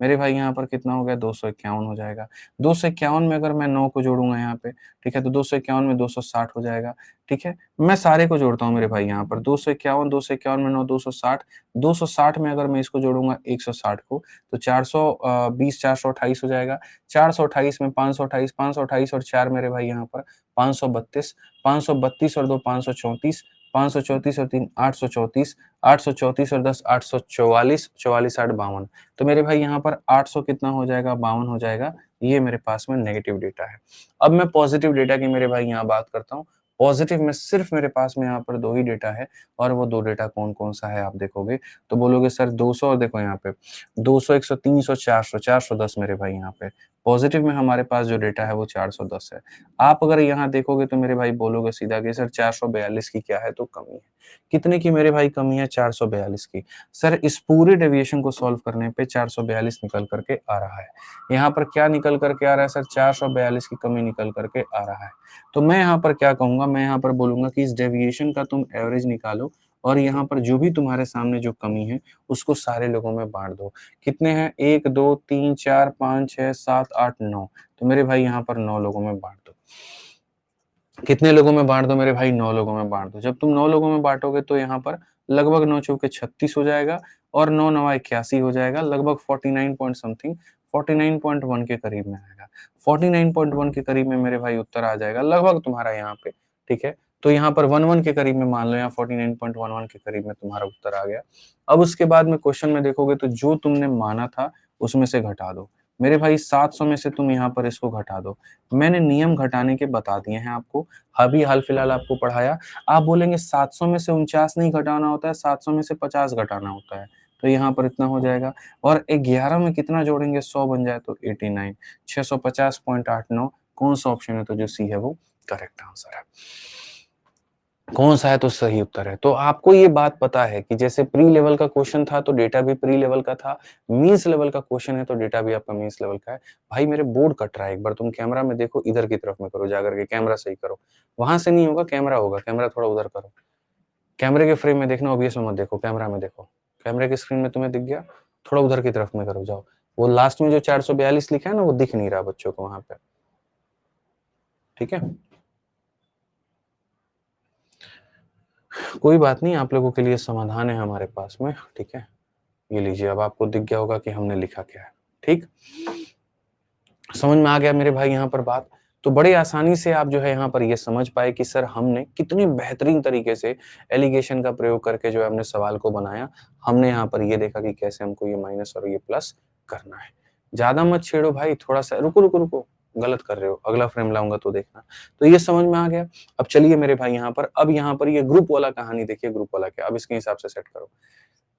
मेरे भाई यहाँ पर कितना हो गया, 251 हो जाएगा। 251 में अगर मैं 9 को जोड़ूंगा यहाँ पे, ठीक है, तो 251 में 260 हो जाएगा। ठीक है, मैं सारे को जोड़ता हूँ मेरे भाई यहाँ पर, 251 में 9, 260, 260 में अगर मैं इसको जोड़ूंगा 160 को, तो 420, 428 हो जाएगा। 428 में 528, 528 और 4 मेरे भाई यहाँ पर 532, 532 और 2 534, 534 और 3 834, 834 और 10 844, 44 8 52। तो मेरे भाई यहाँ पर 800 कितना हो जाएगा, 52 हो जाएगा। ये मेरे पास में नेगेटिव डेटा है। अब मैं पॉजिटिव डेटा की मेरे भाई यहाँ बात करता हूँ। पॉजिटिव में सिर्फ मेरे पास में यहाँ पर 2 ही डेटा है, और वो 2 डेटा कौन-कौन सा है आप देखोगे तो बोलोगे सर 200, और देखो यहाँ पे 200, 100, 300, 400, 410 मेरे भाई यहाँ पे। पॉजिटिव में हमारे पास जो डेटा है वो 410 है। आप अगर यहाँ देखोगे तो मेरे भाई बोलोगे सीधा कि सर 442 की क्या है, तो कमी है। कितने की मेरे भाई कमी है, 442 की। सर इस पूरे डेविएशन को सॉल्व करने पे 442 निकल करके आ रहा है। यहाँ पर क्या निकल करके आ रहा है सर, 442 की कमी निकल करके आ रहा है। तो मैं यहाँ पर क्या कहूंगा, मैं यहाँ पर बोलूंगा कि इस डेविएशन का तुम एवरेज निकालो, और यहाँ पर जो भी तुम्हारे सामने जो कमी है उसको सारे लोगों में बांट दो। कितने हैं, 1 2 3 4 5 6 7 8 9, तो मेरे भाई यहाँ पर 9 लोगों में बांट दो। कितने लोगों में बांट दो मेरे भाई, 9 लोगों में बांट दो। जब तुम 9 लोगों में बांटोगे तो यहाँ पर लगभग 9 चौके 36 हो जाएगा, और 9 नवा 81 हो जाएगा, लगभग 49 पॉइंट समथिंग, 49.1 के करीब में आएगा। 49.1 के करीब में मेरे भाई उत्तर आ जाएगा लगभग तुम्हारा यहाँ पे, ठीक है। तो यहाँ पर 11 के करीब में मान लो, यहाँ 49.11 के करीब में तुम्हारा उत्तर आ गया। अब उसके बाद में क्वेश्चन में देखोगे तो जो तुमने माना था उसमें से घटा दो। मेरे भाई 700 में से तुम यहाँ पर इसको घटा दो। मैंने नियम घटाने के बता दिए हैं आपको, अभी हाल फिलहाल आपको पढ़ाया। आप बोलेंगे 700 में से 49 नहीं घटाना होता है, 700 में से 50 घटाना होता है, तो यहाँ पर इतना हो जाएगा। और 11 में कितना जोड़ेंगे, 100 बन जाए तो 89, 650.89। कौन सा ऑप्शन है, तो जो सी है वो करेक्ट आंसर है। कौन सा है तो सही उत्तर है। तो आपको ये बात पता है कि जैसे प्री लेवल का क्वेश्चन था तो डेटा भी प्री लेवल का था, मींस लेवल का क्वेश्चन है तो डेटा भी आपका मींस लेवल का है। भाई मेरे बोर्ड कट रहा है, एक बार तुम कैमरा में देखो, इधर की तरफ में करो जाकर के, कैमरा सही करो। वहां से नहीं होगा, कैमरा होगा, कैमरा थोड़ा उधर करो। कैमरे के फ्रेम में देखना, ऑब्वियस में मत देखो, कैमरा में देखो। कैमरे की स्क्रीन में तुम्हें दिख गया, थोड़ा उधर की तरफ में करो, जाओ। वो लास्ट में जो 442 लिखा है ना, वो दिख नहीं रहा बच्चों को वहां पे, ठीक है। कोई बात नहीं, आप लोगों के लिए समाधान है हमारे पास में, ठीक है? ये लीजिए, अब आपको दिख गया होगा कि हमने लिखा क्या है, ठीक? समझ में आ गया मेरे भाई यहाँ पर बात? तो बड़े आसानी से आप जो है यहाँ पर ये समझ पाए कि सर हमने कितनी बेहतरीन तरीके से एलिगेशन का प्रयोग करके जो है हमने सवाल को बनाया। हमने यहाँ पर ये देखा कि कैसे हमको ये माइनस और ये प्लस करना है। ज़्यादा मत छेड़ो भाई, थोड़ा-सा रुको, रुको, रुको, गलत कर रहे हो, अगला फ्रेम लाऊँगा तो देखना। तो ये समझ में आ गया? अब चलिए मेरे भाई यहाँ पर, अब यहाँ पर ये ग्रुप वाला कहानी देखिए, ग्रुप वाला क्या, अब इसके हिसाब से सेट करो।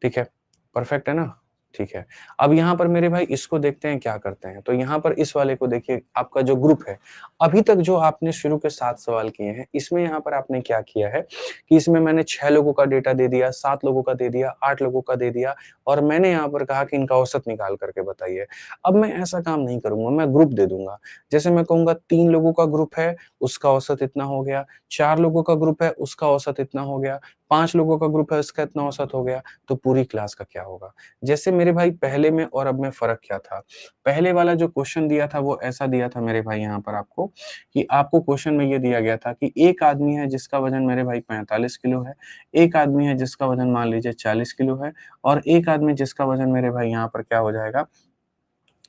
ठीक है? परफेक्ट है ना? ठीक है। अब यहाँ पर मेरे भाई इसको देखते हैं क्या करते हैं। तो यहाँ पर इस वाले को देखिए, आपका जो ग्रुप है, अभी तक जो आपने शुरू के 7 सवाल किए हैं, इसमें यहाँ पर आपने क्या किया है कि इसमें मैंने 6 लोगों का डेटा दे दिया, 7 लोगों का दे दिया, 8 लोगों का दे दिया और मैंने यहाँ पर कहा कि इनका औसत निकाल कर के बताइए। अब मैं ऐसा काम नहीं करूँगा, मैं ग्रुप दे दूँगा। जैसे मैं कहूँगा 3 लोगों का ग्रुप है, उसका औसत इतना हो गया, 4 लोगों का ग्रुप है, उसका औसत इतना हो गया, 5 लोगों का ग्रुप है, उसका इतना औसत हो गया, तो पूरी क्लास का क्या होगा? जैसे मेरे भाई पहले में और अब में फ़र्क क्या था? पहले वाला जो क्वेश्चन दिया था वो ऐसा दिया था मेरे भाई यहाँ पर आपको कि आपको क्वेश्चन में ये दिया गया था कि एक आदमी है जिसका वज़न मेरे भाई 45 किलो है, एक आदमी है जिसका वज़न मान लीजिए 40 किलो है और एक आदमी जिसका वज़न मेरे भाई यहाँ पर क्या हो जाएगा,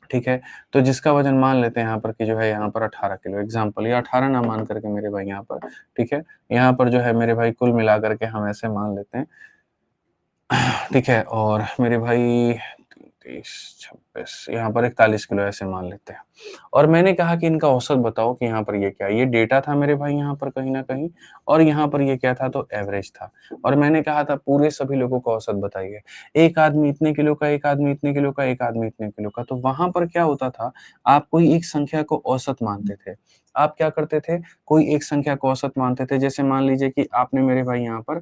ठीक है? तो जिसका वज़न मान लेते हैं यहाँ पर कि जो है यहाँ पर 18 किलो एग्ज़ाम्पल, या 18 ना मान करके मेरे भाई यहाँ पर, ठीक है? यहाँ पर जो है मेरे भाई कुल मिला कर के हम ऐसे मान लेते हैं, ठीक है? और मेरे भाई 30, 26 यहाँ पर 41 किलो ऐसे मान लेते हैं। और मैंने कहा कि इनका औसत बताओ कि यहाँ पर ये क्या है? ये डेटा था मेरे भाई यहाँ पर कहीं न कहीं और यहाँ पर ये क्या था, तो एवरेज था। और मैंने कहा था पूरे सभी लोगों का औसत बताइए। एक आदमी इतने किलो का, एक आदमी इतने किलो का, एक आदमी इतने किलो का। तो वहाँ पर क्या होता था, आप कोई एक संख्या को औसत मानते थे। आप क्या करते थे, कोई एक संख्या को औसत मानते थे। जैसे मान लीजिए कि आपने मेरे भाई यहाँ पर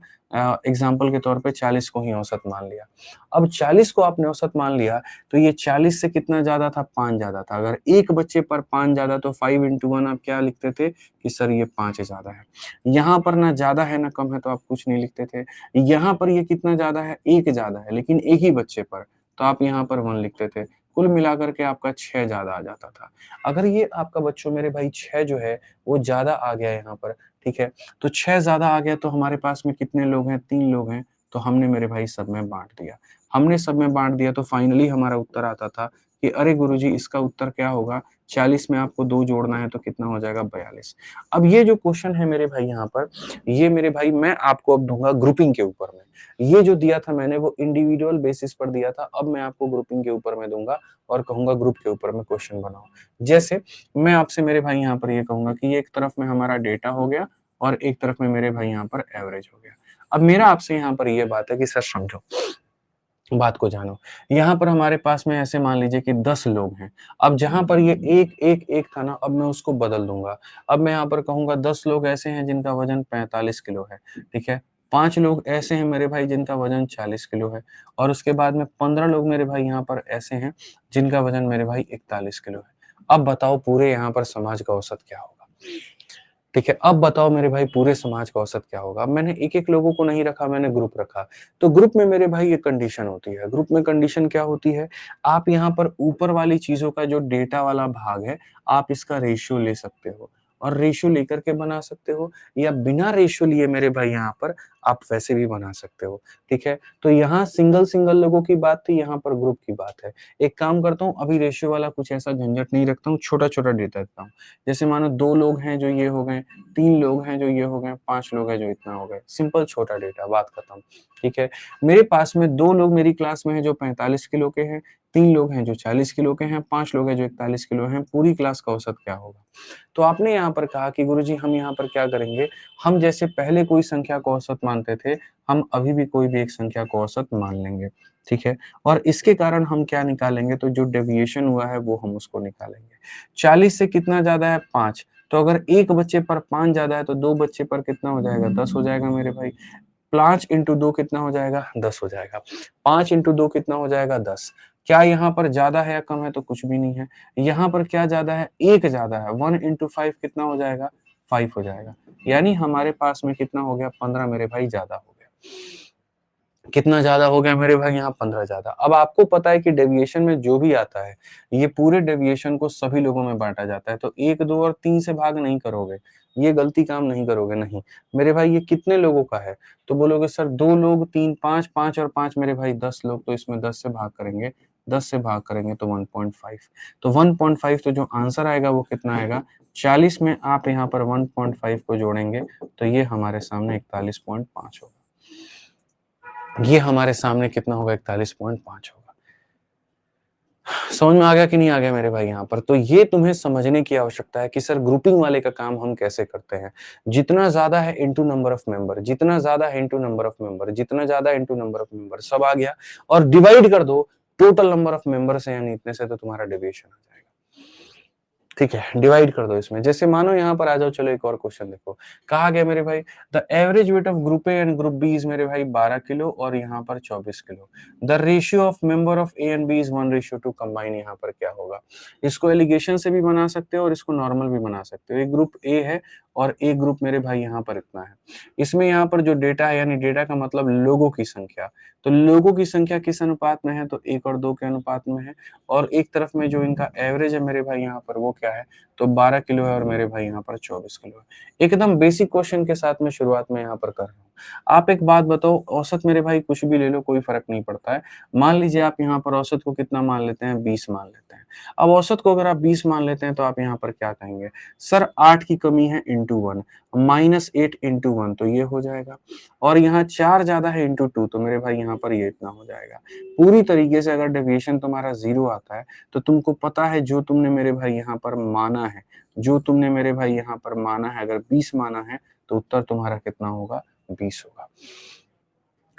एग्ज़ाम्पल के तौर पे 40 को ही औसत मान लिया। अब 40 को आपने औसत मान लिया, तो ये 40 से कितना ज़्यादा था? 5 ज़्यादा था। अगर एक बच्चे पर 5 ज़्यादा तो 5 इंटू 1 आप क्या लिखते थे कि सर ये 5 ज़्यादा है। यहाँ पर ना ज़्यादा है ना कम है तो आप कुछ नहीं लिखते थे। यहाँ पर ये कितना ज़्यादा है? 1 ज़्यादा है, लेकिन एक ही बच्चे पर, तो आप यहाँ पर 1 लिखते थे। कुल मिलाकर के आपका 6 ज़्यादा आ जाता था। अगर ये आपका बच्चों मेरे भाई 6 जो है वो ज़्यादा आ गया यहाँ पर, ठीक है? तो 6 ज़्यादा आ गया तो हमारे पास में कितने लोग हैं? 3 लोग हैं, तो हमने मेरे भाई सब में बाँट दिया। हमने सब में बाँट दिया तो फाइनली हमारा उत्तर आता था कि अरे गुरुजी इसका उत्तर क्या होगा? 40 में आपको 2 जोड़ना है तो कितना हो जाएगा? 42। अब ये जो क्वेश्चन है मेरे भाई यहाँ पर, ये मेरे भाई मैं आपको अब दूँगा ग्रुपिंग के ऊपर में। ये जो दिया था मैंने वो इंडिविजुअल बेसिस पर दिया था, अब मैं आपको ग्रुपिंग के ऊपर में दूँगा और कहूँगा ग्रुप के ऊपर में क्वेश्चन बनाओ। जैसे मैं आपसे मेरे भाई यहाँ पर ये कहूँगा कि एक तरफ में हमारा डेटा हो गया और एक तरफ में मेरे भाई यहाँ पर एवरेज हो गया। अब मेरा आपसे यहाँ पर ये बात है कि सर समझो, बात को जानो। यहाँ पर हमारे पास में ऐसे मान लीजिए कि 10 लोग हैं। अब जहाँ पर ये 1, 1, 1 था ना, अब मैं उसको बदल दूँगा। अब मैं यहाँ पर कहूँगा 10 लोग ऐसे हैं जिनका वज़न 45 किलो है, ठीक है? 5 लोग ऐसे हैं मेरे भाई जिनका वज़न 40 किलो है और उसके बाद में 15 लोग मेरे भाई यहाँ पर ऐसे हैं जिनका वज़न मेरे भाई 41 किलो है। अब बताओ पूरे यहाँ पर समाज का औसत क्या होगा? ठीक है, अब बताओ मेरे भाई पूरे समाज का औसत क्या होगा? अब मैंने एक-एक लोगों को नहीं रखा, मैंने ग्रुप रखा। तो ग्रुप में मेरे भाई एक कंडीशन होती है। ग्रुप में कंडीशन क्या होती है? आप यहाँ पर ऊपर वाली चीज़ों का जो डेटा वाला भाग है, आप इसका रेशियो ले सकते हो और रेशियो लेकर के बना सकते हो या बिना रेशियो लिए मेरे भाई यहाँ पर आप वैसे भी बना सकते हो, ठीक है? तो यहाँ सिंगल-सिंगल लोगों की बात थी, यहाँ पर ग्रुप की बात है। एक काम करता हूँ, अभी रेशियो वाला कुछ ऐसा झंझट नहीं रखता हूँ, छोटा-छोटा डेटा देता हूँ। जैसे मानो 2 लोग हैं जो ये हो गए, 3 लोग हैं जो ये हो गए, 5 लोग हैं जो इतना हो गए। सिंपल छोटा डेटा, बात खत्म, ठीक है? मेरे पास में 2 लोग मेरी क्लास में हैं जो 45 किलो के हैं, 3 लोग हैं जो 40 किलो के हैं, 5 लोग हैं जो 41 किलो हैं, पूरी क्लास का औसत क्या होगा? तो आपने यहाँ पर कहा कि गुरुजी हम यहाँ पर क्या करेंगे, हम जैसे पहले कोई संख्या को औसत मानते थे, हम अभी भी कोई भी एक संख्या को औसत मान लेंगे, ठीक है? और इसके कारण हम क्या निकालेंगे, तो जो डेविएशन हुआ है वो हम उसको निकालेंगे। 40 से कितना ज़्यादा है? 5, तो अगर 1 बच्चे पर 5 ज़्यादा है तो 2 बच्चे पर कितना हो जाएगा? 10 हो जाएगा मेरे भाई। 5 इंटू 2 कितना हो जाएगा? 10 हो जाएगा। 5 इंटू 2 कितना हो जाएगा? 10। क्या यहाँ पर ज़्यादा है या कम है? तो कुछ भी नहीं है। यहाँ पर क्या ज़्यादा है? 1 ज़्यादा है। 1 इंटू 5 कितना हो जाएगा? 5 हो जाएगा। यानी हमारे पास में कितना हो गया? 15 मेरे भाई ज़्यादा हो गया। कितना ज्यादा हो गया मेरे भाई यहाँ 15 ज्यादा। अब आपको पता है कि डेविएशन में जो भी आता है ये पूरे डेविएशन को सभी लोगों में बांटा जाता है, तो 1, 2 और 3 से भाग नहीं करोगे, ये गलती काम नहीं करोगे, नहीं मेरे भाई ये कितने लोगों का है, तो बोलोगे सर 2 लोग 3 5 5 और 5 मेरे भाई 10 लोग, तो इसमें 10 से भाग करेंगे, 10 से भाग करेंगे तो 1.5, तो 1.5 तो जो आंसर आएगा वो कितना आएगा 40 में आप यहाँ पर 1.5 को जोड़ेंगे तो ये हमारे सामने 41.5 होगा। ये हमारे सामने कितना होगा 41.5 होगा। समझ में आ गया कि नहीं आ गया मेरे भाई यहाँ पर? तो ये तुम्हें समझने की आवश्यकता है कि सर ग्रुपिंग वाले का काम हम कैसे करते हैं। जितना ज्यादा है इनटू नंबर ऑफ मेंबर, जितना ज्यादा है इनटू नंबर ऑफ मेंबर, जितना ज्यादा इनटू नंबर ऑफ मेंबर, सब आ गया और डिवाइड कर दो टोटल नंबर ऑफ मेंबर से, यानी इतने से, तो तुम्हारा डेविएशन आ जाएगा। ठीक है, डिवाइड कर दो इसमें। जैसे मानो यहाँ पर आ जाओ, चलो एक और क्वेश्चन देखो, कहा गया मेरे भाई the average weight of group A and group B is मेरे भाई 12 किलो और यहाँ पर 24 kilo. The ratio of member of A and B is 1:2 combine. यहाँ पर क्या होगा, इसको एलिगेशन से भी बना सकते हो और इसको नॉर्मल भी बना सकते हो। एक ग्रुप ए है और एक ग्रुप मेरे भाई यहाँ पर इतना है। इसमें यहाँ पर जो डेटा है, यानी डेटा का मतलब लोगों की संख्या, तो लोगों की संख्या किस अनुपात में है, तो 1 और 2 के अनुपात में है। और एक तरफ में जो इनका एवरेज है मेरे भाई यहाँ पर वो क्या है, तो 12 किलो है और मेरे भाई यहाँ पर 24 किलो है। एकदम बेसिक क्वेश्चन के साथ में शुरुआत में यहाँ पर कर रहा हूँ। आप एक बात बताओ, औसत मेरे भाई कुछ भी ले लो, कोई फर्क नहीं पड़ता है। मान लीजिए आप यहाँ पर औसत को कितना मान लेते हैं, 20 मान लेते हैं। अब औसत को अगर आप 20 मान लेते हैं तो आप यहाँ पर क्या कहेंगे, सर 8 की कमी है इंटू 1, -8 इंटू 1 तो ये हो जाएगा, और यहाँ 4 ज्यादा है इंटू 2 तो मेरे भाई यहाँ पर ये इतना हो जाएगा। पूरी तरीके से अगर डेविएशन तुम्हारा 0 आता है तो तुमको पता है जो तुमने मेरे भाई यहाँ पर माना है, जो तुमने मेरे भाई यहाँ पर माना है, अगर 20 माना है तो उत्तर तुम्हारा कितना होगा, 20 होगा।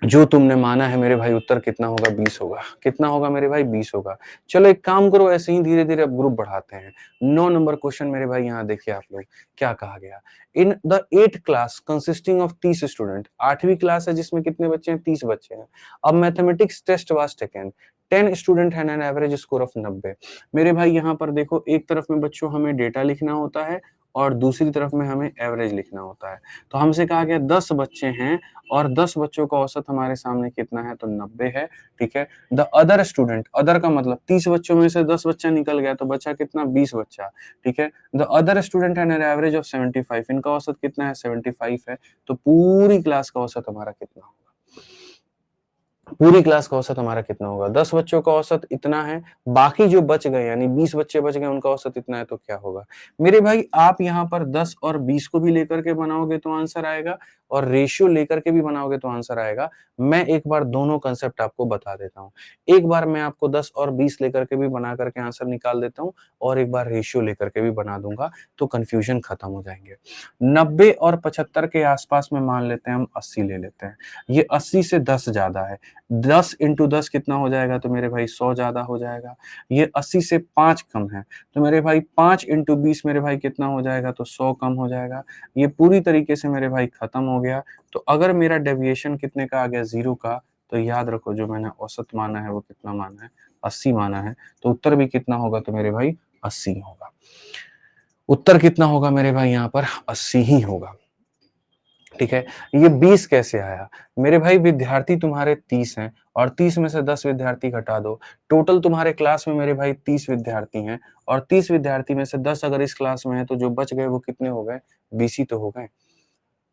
जो तुमने माना है मेरे भाई उत्तर कितना होगा, 20 होगा। कितना होगा मेरे भाई, 20 होगा। चलो एक काम करो, ऐसे ही धीरे धीरे अब ग्रुप बढ़ाते हैं। 9 नंबर क्वेश्चन मेरे भाई यहाँ देखिए आप लोग, क्या कहा गया, in the 8th class consisting of 30 student. 8वीं क्लास है जिसमें कितने बच्चे हैं, 30 बच्चे हैं। अब mathematics test was taken, 10 student had an average score of 90। मेरे भाई यहाँ पर देखो, एक तरफ में बच्चों हमें डेटा लिखना होता है और दूसरी तरफ में हमें एवरेज लिखना होता है। तो हमसे कहा गया 10 बच्चे हैं और 10 बच्चों का औसत हमारे सामने कितना है, तो 90 है। ठीक है, द अदर स्टूडेंट, अदर का मतलब 30 बच्चों में से 10 बच्चा निकल गया तो बचा कितना, 20 बच्चा। ठीक है, द अदर स्टूडेंट है एवरेज ऑफ 75, इनका औसत कितना है, 75 है। तो पूरी क्लास का औसत हमारा कितना होगा, पूरी क्लास का औसत हमारा कितना होगा, 10 बच्चों का औसत इतना है, बाकी जो बच गए यानी 20 बच्चे बच गए उनका औसत इतना है, तो क्या होगा मेरे भाई। आप यहाँ पर 10 और 20 को भी लेकर के बनाओगे तो आंसर आएगा, और रेशियो लेकर के भी बनाओगे तो आंसर आएगा। मैं एक बार दोनों कंसेप्ट आपको बता देता हूँ। एक बार मैं आपको 10 और 20 लेकर के भी बना करके आंसर निकाल देता हूँ, और एक बार रेशियो लेकर के भी बना दूंगा, तो कंफ्यूजन खत्म हो जाएंगे। 90 और 75 के आसपास में मान लेते हैं हम 80 ले लेते हैं। ये 80 से 10 ज्यादा है, 10 इंटू 10 कितना हो जाएगा, तो मेरे भाई 100 ज्यादा हो जाएगा। ये 80 से 5 कम है, तो मेरे भाई 5 इंटू 20 मेरे भाई कितना हो जाएगा, तो 100 कम हो जाएगा। ये पूरी तरीके से मेरे भाई खत्म हो गया। तो अगर मेरा डेविएशन कितने का आ गया, 0 का, तो याद रखो जो मैंने औसत माना है वो कितना माना है, 80 माना है। तो उत्तर भी कितना होगा, तो मेरे भाई 80 होगा। उत्तर कितना होगा मेरे भाई यहाँ पर, 80 ही होगा। ठीक है, ये 20 कैसे आया मेरे भाई, विद्यार्थी तुम्हारे 30 हैं और 30 में से 10 विद्यार्थी घटा दो, टोटल तुम्हारे क्लास में मेरे भाई 30 विद्यार्थी हैं, और 30 विद्यार्थी में से 10 अगर इस क्लास में है तो जो बच गए वो कितने हो गए, 20 ही तो हो गए।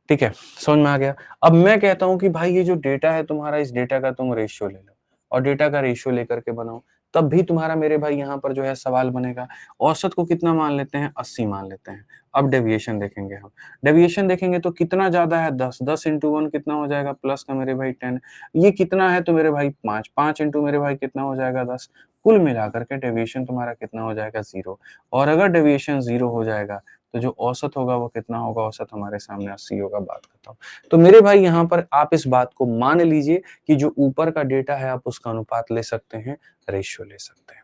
ठीक है, समझ में आ गया। अब मैं कहता हूं कि भाई ये जो डेटा है तुम्हारा, इस डेटा का तुम रेशियो ले लो और डेटा का रेशियो लेकर के बनाओ, तब भी तुम्हारा मेरे भाई यहाँ पर जो है सवाल बनेगा। औसत को कितना मान लेते हैं, 80 मान लेते हैं। अब डेविएशन देखेंगे हम, डेविएशन देखेंगे तो कितना ज्यादा है, 10, 10 इंटू 1 कितना हो जाएगा, प्लस का मेरे भाई 10, ये कितना है तो मेरे भाई 5, 5 इंटू मेरे भाई कितना हो जाएगा, 10। कुल मिलाकर के डेविएशन तुम्हारा कितना हो जाएगा, 0। और अगर डेविएशन 0 हो जाएगा तो जो औसत होगा वो कितना होगा, औसत हमारे सामने 80 होगा, बात खत्म। तो मेरे भाई यहाँ पर आप इस बात को मान लीजिए कि जो ऊपर का डेटा है आप उसका अनुपात ले सकते हैं, रेशियो ले सकते हैं।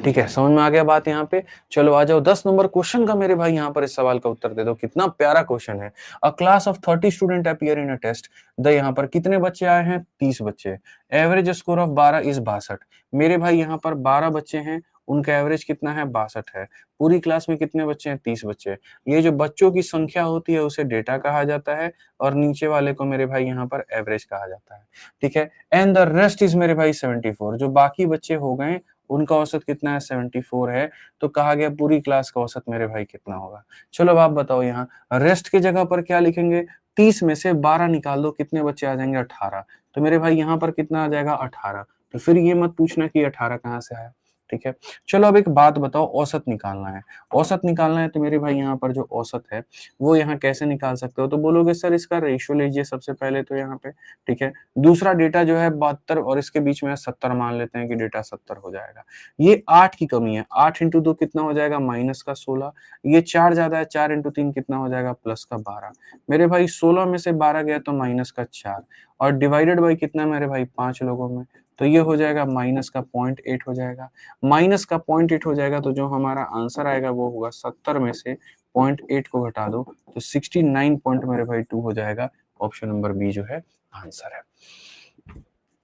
ठीक है, समझ में आ गया बात यहाँ पे। चलो आ जाओ 10 नंबर क्वेश्चन का मेरे भाई यहाँ पर इस सवाल का उत्तर दे दो। कितना प्यारा क्वेश्चन है। A class of 30 student appear in a test, the यहाँ पर कितने बच्चे आए हैं, 30 बच्चे। Average score of 12 is 62। मेरे भाई यहाँ पर 12 बच्चे हैं, उनका एवरेज कितना है 62 है। पूरी क्लास में कितने बच्चे हैं 30 बच्चे हैं। ये जो बच्चों की संख्या होती है उसे डेटा कहा जाता है और नीचे वाले को मेरे भाई यहाँ पर एवरेज कहा जाता है, ठीक है। एंड द रेस्ट इज मेरे भाई 74, जो बाकी बच्चे हो गए उनका औसत कितना है 74 है। तो कहा गया पूरी क्लास का औसत मेरे भाई कितना होगा। चलो अब आप बताओ यहाँ रेस्ट की जगह पर क्या लिखेंगे, 30 में से 12 निकाल दो, कितने बच्चे आ जाएंगे 18। तो मेरे भाई यहाँ पर कितना आ जाएगा 18। तो फिर ये मत पूछना कि 18 कहाँ से आया, ठीक है। चलो अब एक बात बताओ, औसत निकालना है। औसत निकालना है तो मेरे भाई यहाँ पर जो औसत है वो यहाँ कैसे निकाल सकते हो, तो बोलोगे सर इसका रेशियो लीजिए सबसे पहले तो यहाँ पे, ठीक है। दूसरा डेटा जो है 72 और इसके बीच में 70 मान लेते हैं कि डेटा 70 हो जाएगा। ये 8 की कमी है, 8 इंटू 2 कितना हो जाएगा माइनस का 16। ये 4 ज्यादा है, 4 इंटू 3 कितना हो जाएगा प्लस का 12। मेरे भाई 16 में से 12 गया तो माइनस का 4 और डिवाइडेड बाई कितना मेरे भाई 5 लोगों में, तो ये हो जाएगा माइनस का 0.8 हो जाएगा। माइनस का 0.8 हो जाएगा तो जो हमारा आंसर आएगा वो होगा 70 में से 0.8 को घटा दो तो 69 पॉइंट मेरे भाई 2 हो जाएगा। ऑप्शन नंबर बी जो है आंसर है।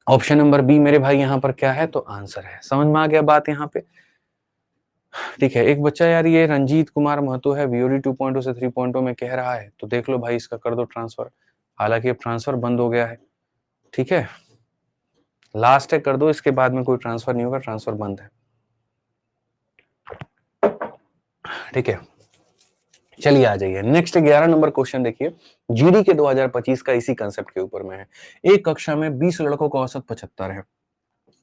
ऑप्शन नंबर बी मेरे भाई यहाँ पर क्या है, तो आंसर है। समझ में आ गया बात यहाँ पे, ठीक है। एक बच्चा यार ये रंजीत कुमार महतो है, वीओडी 2.0 से 3.0 में कह रहा है, तो देख लो भाई इसका कर दो ट्रांसफर। हालांकि अब ट्रांसफर बंद हो गया है, ठीक है। लास्ट है, कर दो, इसके बाद में कोई ट्रांसफर नहीं होगा, ट्रांसफर बंद है, ठीक है। चलिए आ जाइए नेक्स्ट 11 नंबर क्वेश्चन देखिए, जीडी के 2025 का इसी कंसेप्ट के ऊपर में है। एक कक्षा में 20 लड़कों का औसत 75 है,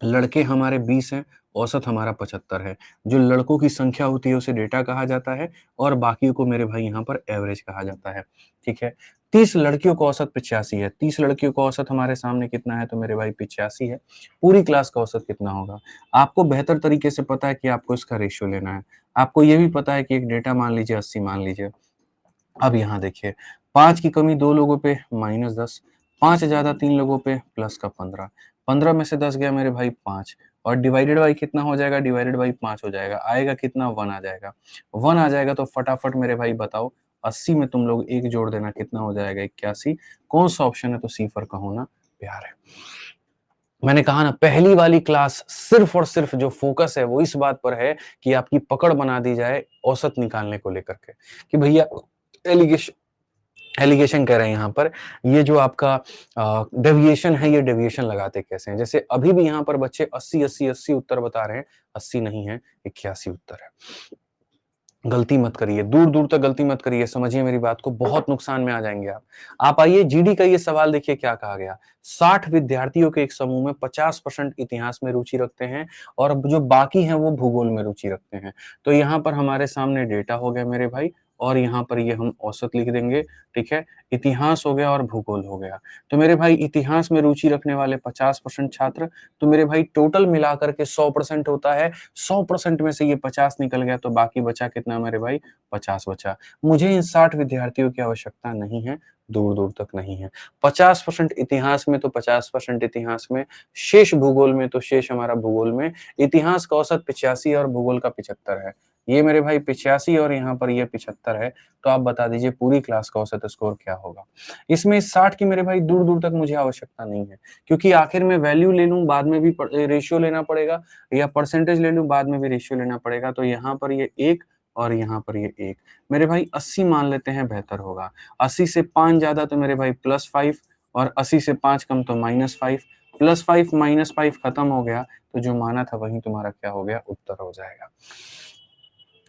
लड़के हमारे 20 हैं, औसत हमारा 75 है। जो लड़कों की संख्या होती है उसे डेटा कहा जाता है और बाकियों को मेरे भाई यहाँ पर एवरेज कहा जाता है, ठीक है। 30 लड़कियों का औसत 85 है, 30 लड़कियों का औसत हमारे सामने कितना है, तो मेरे भाई 85 है। पूरी क्लास का औसत कितना होगा। आपको बेहतर तरीके से पता है कि आपको इसका रेशियो लेना है। आपको ये भी पता है कि एक डेटा मान लीजिए 80 मान लीजिए। अब यहाँ देखिए 5 की कमी 2 लोगों पे -10, 5 ज्यादा 3 लोगों पे प्लस का 15, 15 में से 10 गया मेरे भाई 5 और डिवाइडेड बाई कितना हो जाएगा, डिवाइडेड बाई 5 हो जाएगा, आएगा कितना 1 आ जाएगा। 1 आ जाएगा तो फटाफट मेरे भाई बताओ 80 में तुम लोग 1 जोड़ देना, कितना हो जाएगा 81। कौन सा ऑप्शन है, तो सी फॉर का होना प्यार है। मैंने कहा ना पहली वाली क्लास सिर्फ और सिर्फ जो फोकस है वो इस बात पर है कि आपकी पकड़ बना दी जाए औसत निकालने को लेकर के, कि भैया एलिगेशन एलिगेशन कह रहे हैं यहाँ पर, ये जो आपका डेविएशन है ये डेविएशन लगाते कैसे हैं। जैसे अभी भी यहाँ पर बच्चे 80 उत्तर बता रहे हैं, 80 नहीं है 81 उत्तर है। गलती मत करिए, दूर दूर तक गलती मत करिए, समझिए मेरी बात को, बहुत नुकसान में आ जाएंगे आप आइए जीडी का ये सवाल देखिए क्या कहा गया। 60 विद्यार्थियों के एक समूह में 50% इतिहास में रुचि रखते हैं और जो बाकी हैं वो भूगोल में रुचि रखते हैं। तो यहाँ पर हमारे सामने डेटा हो गया मेरे भाई और यहाँ पर ये हम औसत लिख देंगे, ठीक है। इतिहास हो गया और भूगोल हो गया। तो मेरे भाई इतिहास में रुचि रखने वाले 50% छात्र, तो मेरे भाई टोटल मिलाकर के 100% होता है। 100% में से ये 50 निकल गया तो बाकी बचा कितना मेरे भाई, 50 बचा। मुझे इन 60 विद्यार्थियों की आवश्यकता नहीं है, दूर दूर तक नहीं है। 50% इतिहास में तो 50% इतिहास में, शेष भूगोल में तो शेष हमारा भूगोल में। इतिहास का औसत 85 और भूगोल का 75 है। ये मेरे भाई 85 और यहाँ पर ये 75 है। तो आप बता दीजिए पूरी क्लास का औसत स्कोर क्या होगा। इसमें 60 की मेरे भाई दूर दूर तक मुझे आवश्यकता नहीं है, क्योंकि आखिर में वैल्यू ले लूं बाद में भी रेशियो लेना पड़ेगा, या परसेंटेज ले लूं बाद में भी रेशियो लेना पड़ेगा। तो यहाँ पर ये 1 और यहाँ पर ये 1, मेरे भाई 80 मान लेते हैं, बेहतर होगा। 80 से 5 ज्यादा तो मेरे भाई +5 और 80 से 5 कम तो -5, +5 -5 खत्म हो गया। तो जो माना था वही तुम्हारा क्या हो गया, उत्तर हो जाएगा।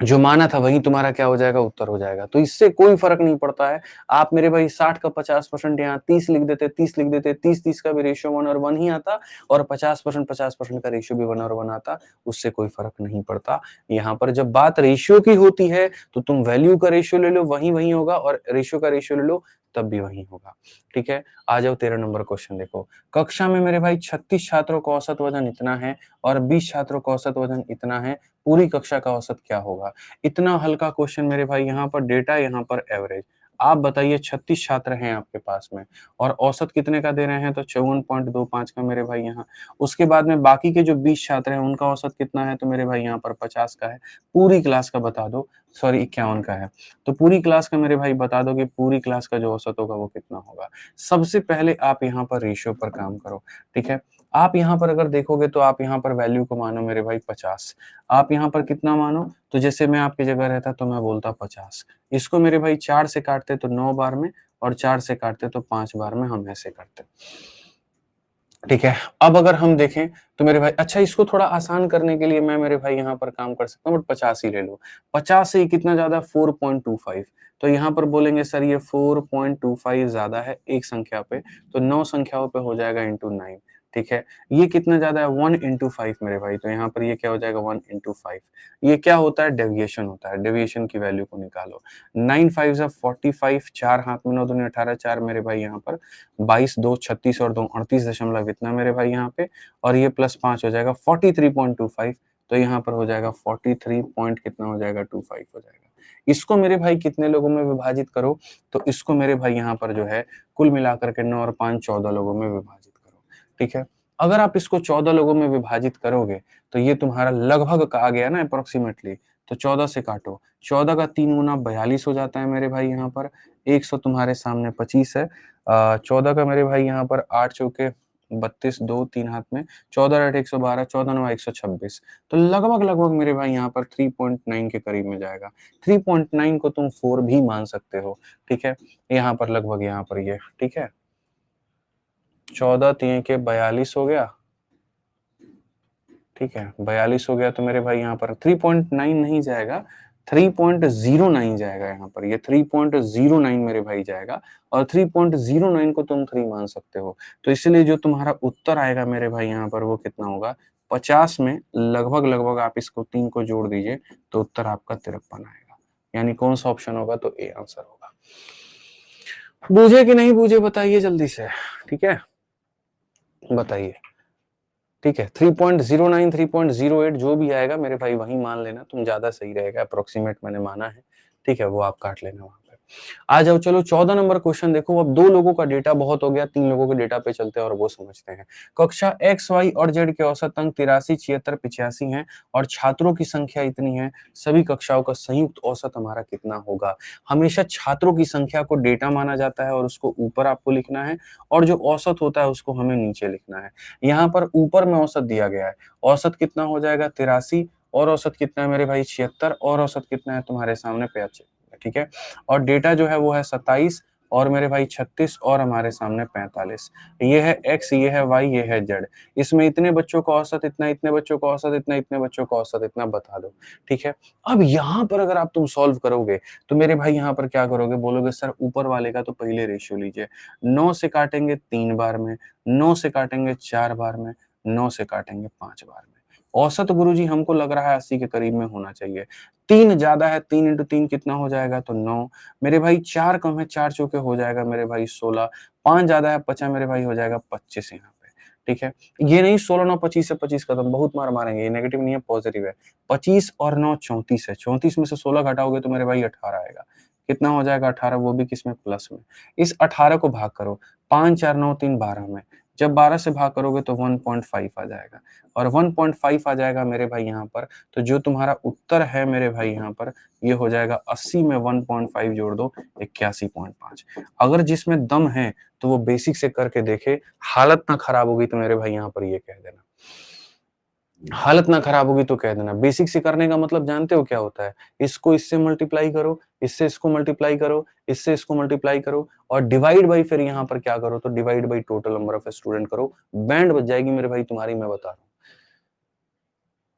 जो माना था वही तुम्हारा क्या हो जाएगा, उत्तर हो जाएगा। तो इससे कोई फर्क नहीं पड़ता है। आप मेरे भाई 60 का 50% यहाँ 30 लिख देते, 30 लिख देते, 30 का भी रेशियो 1 और 1 ही आता और 50% का रेशियो भी 1 और 1 आता, उससे कोई फर्क नहीं पड़ता। यहाँ पर जब बात रेशियो की होती है तो तुम वैल्यू का रेशियो ले लो, वही वही होगा, और रेशियो का रेशियो ले लो तब भी वही होगा, ठीक है। आ जाओ 13 नंबर क्वेश्चन देखो। कक्षा में मेरे भाई 36 छात्रों का औसत वजन इतना है और 20 छात्रों का औसत वजन इतना है, पूरी कक्षा का औसत क्या होगा। इतना हल्का क्वेश्चन मेरे भाई, यहाँ पर डेटा, यहाँ पर एवरेज। आप बताइए 36 छात्र हैं आपके पास में और औसत कितने का दे रहे हैं, तो 54.25 का मेरे भाई यहाँ। उसके बाद में बाकी के जो 20 छात्र हैं उनका औसत कितना है, तो मेरे भाई यहाँ पर 50 का है। पूरी क्लास का बता दो, सॉरी 51 का है। तो पूरी क्लास का मेरे भाई बता दो कि पूरी क्लास का जो औसत होगा वो कितना होगा। सबसे पहले आप यहाँ पर रेशियो पर काम करो, ठीक है। आप यहाँ पर अगर देखोगे तो आप यहाँ पर वैल्यू को मानो मेरे भाई 50, आप यहाँ पर कितना मानो, तो जैसे मैं आपकी जगह रहता तो मैं बोलता 50। इसको मेरे भाई 4 से काटते तो 9 बार में, और 4 से काटते तो 5 बार में, हम ऐसे करते। ठीक है, अब अगर हम देखें तो मेरे भाई, अच्छा इसको थोड़ा आसान करने के लिए मैं मेरे भाई यहाँ पर काम कर सकता हूँ, बट 50 ही ले लो। 50 से कितना ज्यादा, 4.25, तो यहाँ पर बोलेंगे सर ये 4.25 ज्यादा है एक संख्या पे, तो 9 संख्याओं पे हो जाएगा इंटू 9। ठीक है, ये कितना ज्यादा है, 1 इंटू 5 मेरे भाई, तो यहाँ पर ये क्या हो जाएगा, 1 इंटू 5। ये क्या होता है, डेविएशन होता है, डेविएशन की वैल्यू को निकालो। 9 5 जा 45, 4 हाथ में 9 दूनी 18, 4 मेरे भाई यहाँ पर 22, 2 36 और 2 38 दशमलव इतना मेरे भाई यहाँ पे, और ये प्लस 5 हो जाएगा 43.25, तो यहाँ पर हो जाएगा 43 पॉइंट कितना हो जाएगा, 25 हो जाएगा। इसको मेरे भाई कितने लोगों में विभाजित करो, तो इसको मेरे भाई यहाँ पर जो है कुल मिलाकर के 9 और 5 14 लोगों में विभाजित करो। ठीक है, अगर आप इसको 14 लोगों में विभाजित करोगे तो ये तुम्हारा लगभग कहा गया ना अप्रोक्सीमेटली, तो 14 से काटो, 14 का 3 गुना 42 हो जाता है मेरे भाई यहाँ पर, 100 तुम्हारे सामने 25 है, 14 का मेरे भाई यहाँ पर 8 चौके 32, 2 3 हाथ में, 14 8 112, 14 9 126, तो लगभग लगभग मेरे भाई यहाँ पर 3.9 के करीब में जाएगा। 3.9 को तुम 4 भी मान सकते हो। ठीक है, यहाँ पर लगभग यहाँ पर ये, ठीक है, 14 3 के 42 हो गया। ठीक है, 42 हो गया, तो मेरे भाई यहाँ पर 3.9 नहीं जाएगा, 3.09 जाएगा यहाँ पर, ये 3.09 मेरे भाई जाएगा, और 3.09 को तुम 3 मान सकते हो, तो इसलिए जो तुम्हारा उत्तर आएगा मेरे भाई यहाँ पर वो कितना होगा, 50 में लगभग लगभग आप इसको 3 को जोड़ दीजिए तो उत्तर आपका 53 आएगा। यानी कौन सा ऑप्शन होगा, तो ए आंसर होगा। बूझे कि नहीं बूझे बताइए जल्दी से। ठीक है, बताइए। ठीक है, 3.09 3.08 जो भी आएगा मेरे भाई वही मान लेना, तुम ज्यादा सही रहेगा, अप्रोक्सीमेट मैंने माना है। ठीक है, वो आप काट लेना वहां पे। आ जाओ, चलो 14 नंबर क्वेश्चन देखो। अब 2 लोगों का डेटा बहुत हो गया, 3 लोगों के डेटा पे चलते हैं और वो समझते हैं। कक्षा एक्स वाई और जेड के औसत अंक 83 76 85 हैं और छात्रों की संख्या इतनी है, सभी कक्षाओं का संयुक्त औसत हमारा कितना होगा। हमेशा छात्रों की संख्या को डेटा माना जाता है और उसको ऊपर आपको लिखना है, और जो औसत होता है उसको हमें नीचे लिखना है। यहाँ पर ऊपर में औसत दिया गया है, औसत कितना हो जाएगा 83, और औसत कितना है मेरे भाई 76, और औसत कितना है तुम्हारे सामने 85। ठीक है, और डेटा जो है वो है 27, और मेरे भाई 36, और हमारे सामने 45। ये है एक्स, ये है वाई, ये है जेड। इसमें इतने बच्चों का औसत इतना, इतने बच्चों का औसत इतना, इतने बच्चों का औसत इतना बता दो। ठीक है, अब यहाँ पर अगर आप तुम सॉल्व करोगे तो मेरे भाई यहाँ पर क्या करोगे, बोलोगे सर ऊपर वाले का तो पहले रेशियो लीजिए। 9 से काटेंगे 3 बार में, 9 से काटेंगे 4 बार में, 9 से काटेंगे 5 बार में। औसत गुरुजी हमको लग रहा है 80 के करीब में होना चाहिए। 3 ज्यादा है, 3 इंटू 3 कितना हो जाएगा, तो 9। मेरे भाई 4 कम है, 4 चौके हो जाएगा मेरे भाई 16। 5 ज्यादा है, 5 मेरे भाई हो जाएगा 25 यहाँ पे। ठीक है, ये नहीं 16 9 25 से 25 खत्म, बहुत मार मारेंगे, ये नेगेटिव नहीं है पॉजिटिव है। 25 और 9 34 है, 34 में से 16 घटाओगे तो मेरे भाई 18 आएगा। कितना हो जाएगा 18, वो भी किसमें, प्लस में। इस 18 को भाग करो, 5 4 9 3 12 में, जब 12 से भाग करोगे तो 1.5 आ जाएगा, और 1.5 आ जाएगा मेरे भाई यहाँ पर। तो जो तुम्हारा उत्तर है मेरे भाई यहाँ पर, ये हो जाएगा 80 में 1.5 जोड़ दो 81.5। अगर जिसमें दम है तो वो बेसिक से करके देखे, हालत ना खराब होगी तो मेरे भाई यहाँ पर ये कह देना, हालत ना खराब होगी तो कह देना। बेसिक से करने का मतलब जानते हो क्या होता है, इसको इससे मल्टीप्लाई करो, इससे इसको मल्टीप्लाई करो, इससे इसको मल्टीप्लाई करो, और डिवाइड बाई फिर यहाँ पर क्या करो, तो divide by total number of student करो। बैंड बच जाएगी मेरे भाई तुम्हारी, मैं बता रहा हूँ।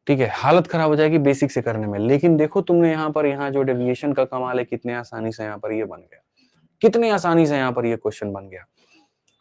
ठीक है, हालत खराब हो जाएगी बेसिक से करने में। लेकिन देखो तुमने यहाँ पर, यहाँ जो डेविएशन का कमाल है, कितने आसानी से यहाँ पर ये बन गया, कितने आसानी से यहाँ पर ये क्वेश्चन बन गया।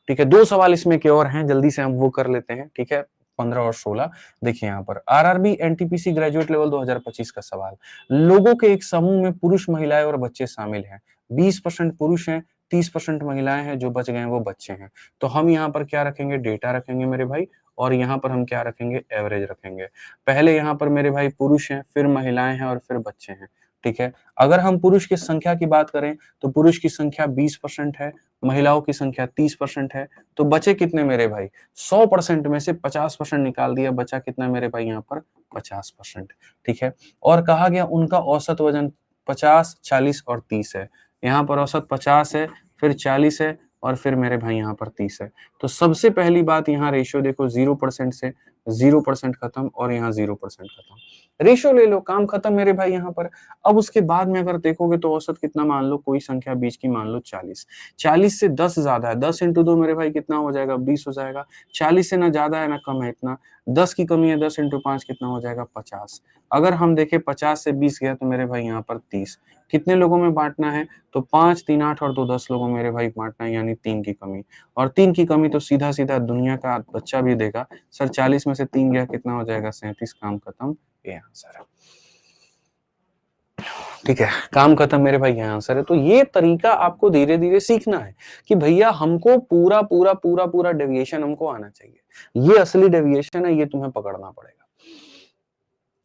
ठीक है, 2 सवाल इसमें के और हैं, जल्दी से हम वो कर लेते हैं। ठीक है, 15 और 16 देखिए यहाँ पर, आरआरबी एनटीपीसी ग्रेजुएट लेवल 2025 का सवाल। लोगों के एक समूह में पुरुष, महिलाएं और बच्चे शामिल हैं। 20% पुरुष हैं, 30% महिलाएं हैं, जो बच गए हैं वो बच्चे हैं। तो हम यहाँ पर क्या रखेंगे, डेटा रखेंगे मेरे भाई, और यहाँ पर हम क्या रखेंगे, एवरेज रखेंगे। पहले यहाँ पर मेरे भाई पुरुष हैं, फिर महिलाएं हैं, और फिर बच्चे हैं। ठीक है, अगर हम पुरुष की संख्या की बात करें तो पुरुष की संख्या 20% है, महिलाओं की संख्या 30% है, तो बचे कितने मेरे भाई, 100% में से 50% निकाल दिया, बचा कितना मेरे भाई यहाँ पर, 50%। ठीक है, और कहा गया उनका औसत वजन 50 40 और 30 है। यहाँ पर औसत 50 है, फिर 40 है, और फिर मेरे भाई यहाँ पर 30 है। तो सबसे पहली बात यहाँ रेशियो देखो 0% से 0% खत्म और यहाँ 0% खत्म। रेशियो ले लो, काम खत्म मेरे भाई यहाँ पर। अब उसके बाद में अगर देखोगे तो औसत कितना मान लो, कोई संख्या बीच की मान लो 40। 40 से 10 ज्यादा है, 10 इंटू 2 मेरे भाई कितना हो जाएगा, 20 हो जाएगा। 40 से ना ज्यादा है ना कम है इतना, 10 की कमी है, 10 इंटू 5 कितना हो जाएगा, 50। अगर हम देखें 50 से 20 गया तो मेरे भाई यहाँ पर 30। कितने लोगों में बांटना है, तो 5, 3, 8 और 2 10 लोगों में मेरे भाई बांटना है, यानी 3 की कमी। और 3 की कमी तो सीधा सीधा दुनिया का बच्चा भी देगा, सर 40 में से 3 गया कितना हो जाएगा, 37, काम खत्म, ये आंसर है। ठीक है, काम खत्म मेरे भाई, यहाँ आंसर है। तो ये तरीका आपको धीरे धीरे सीखना है कि भैया हमको पूरा पूरा पूरा पूरा डेविएशन हमको आना चाहिए, ये असली डेविएशन है, ये तुम्हें पकड़ना पड़ेगा।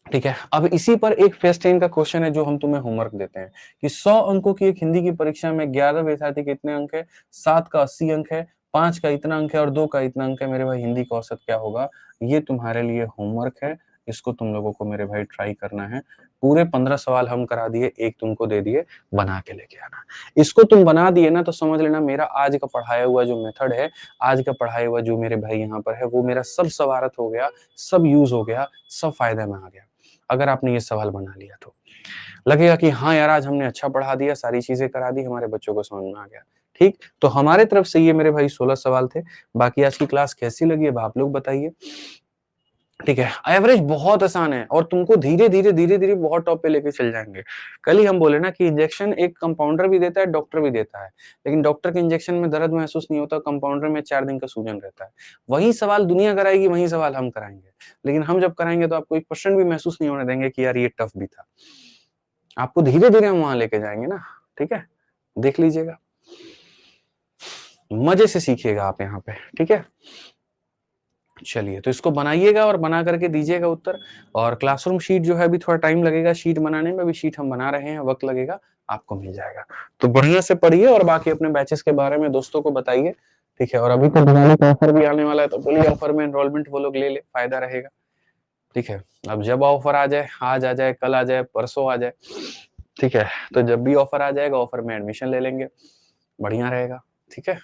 ठीक है, अब इसी पर एक फेस 10 का क्वेश्चन है जो हम तुम्हें होमवर्क देते हैं कि 100 अंकों की एक हिंदी की परीक्षा में 11 विद्यार्थी के इतने अंक है, 7 का 80 अंक है, 5 का इतना अंक है और 2 का इतना अंक है, मेरे भाई हिंदी का औसत क्या होगा, ये तुम्हारे लिए होमवर्क है। इसको तुम लोगों को मेरे भाई ट्राई करना है। पूरे 15 सवाल हम करा दिए, एक तुमको दे दिए, बना के लेके आना। इसको तुम बना दिए ना तो समझ लेना मेरा आज का पढ़ाया हुआ जो मेथड है, आज का पढ़ाया हुआ जो मेरे भाई यहाँ पर है, वो मेरा सब सवारत हो गया, सब यूज हो गया, सब फायदे में आ गया। अगर आपने ये सवाल बना लिया तो लगेगा कि हाँ यार आज हमने अच्छा पढ़ा दिया, सारी चीजें करा दी, हमारे बच्चों को समझ में आ गया। ठीक, तो हमारे तरफ से ये मेरे भाई 16 सवाल थे। बाकी आज की क्लास कैसी लगी अब आप लोग बताइए। ठीक है, एवरेज बहुत आसान है और तुमको धीरे धीरे बहुत टॉप पे लेके चल जाएंगे। कल ही हम बोले ना कि इंजेक्शन एक कंपाउंडर भी देता है, डॉक्टर भी देता है, लेकिन डॉक्टर के इंजेक्शन में दर्द महसूस नहीं होता, कंपाउंडर में 4 दिन का सूजन रहता है। वही सवाल दुनिया कराएगी, वही सवाल हम कराएंगे, लेकिन हम जब कराएंगे तो आपको 1% भी महसूस नहीं होने देंगे कि यार ये टफ भी था। आपको धीरे धीरे हम वहां लेके जाएंगे ना। ठीक है, देख लीजिएगा, मजे से सीखिएगा आप यहाँ पे। ठीक है, चलिए तो इसको बनाइएगा और बना करके दीजिएगा उत्तर। और क्लासरूम शीट जो है अभी थोड़ा टाइम लगेगा शीट बनाने में, अभी शीट हम बना रहे हैं, वक्त लगेगा, आपको मिल जाएगा। तो बढ़िया से पढ़िए और बाकी अपने बैचेस के बारे में दोस्तों को बताइए। ठीक है, और अभी तो दिवाली का ऑफर भी आने वाला है, तो बोलिए ऑफर में एनरोलमेंट वो लोग ले ले, फायदा रहेगा। ठीक है, अब जब ऑफर आ जाए, आज आ जाए, कल आ जाए, परसों आ जाए, ठीक है, तो जब भी ऑफर आ जाएगा ऑफर में एडमिशन ले लेंगे, बढ़िया रहेगा। ठीक है,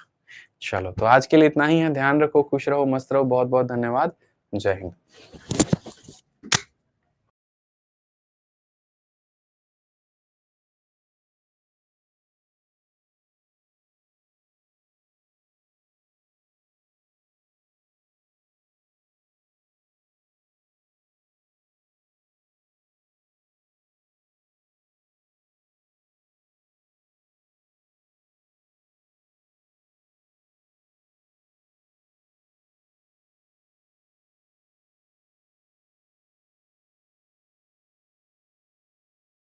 चलो तो आज के लिए इतना ही है, ध्यान रखो, खुश रहो, मस्त रहो, बहुत बहुत धन्यवाद, जय हिंद।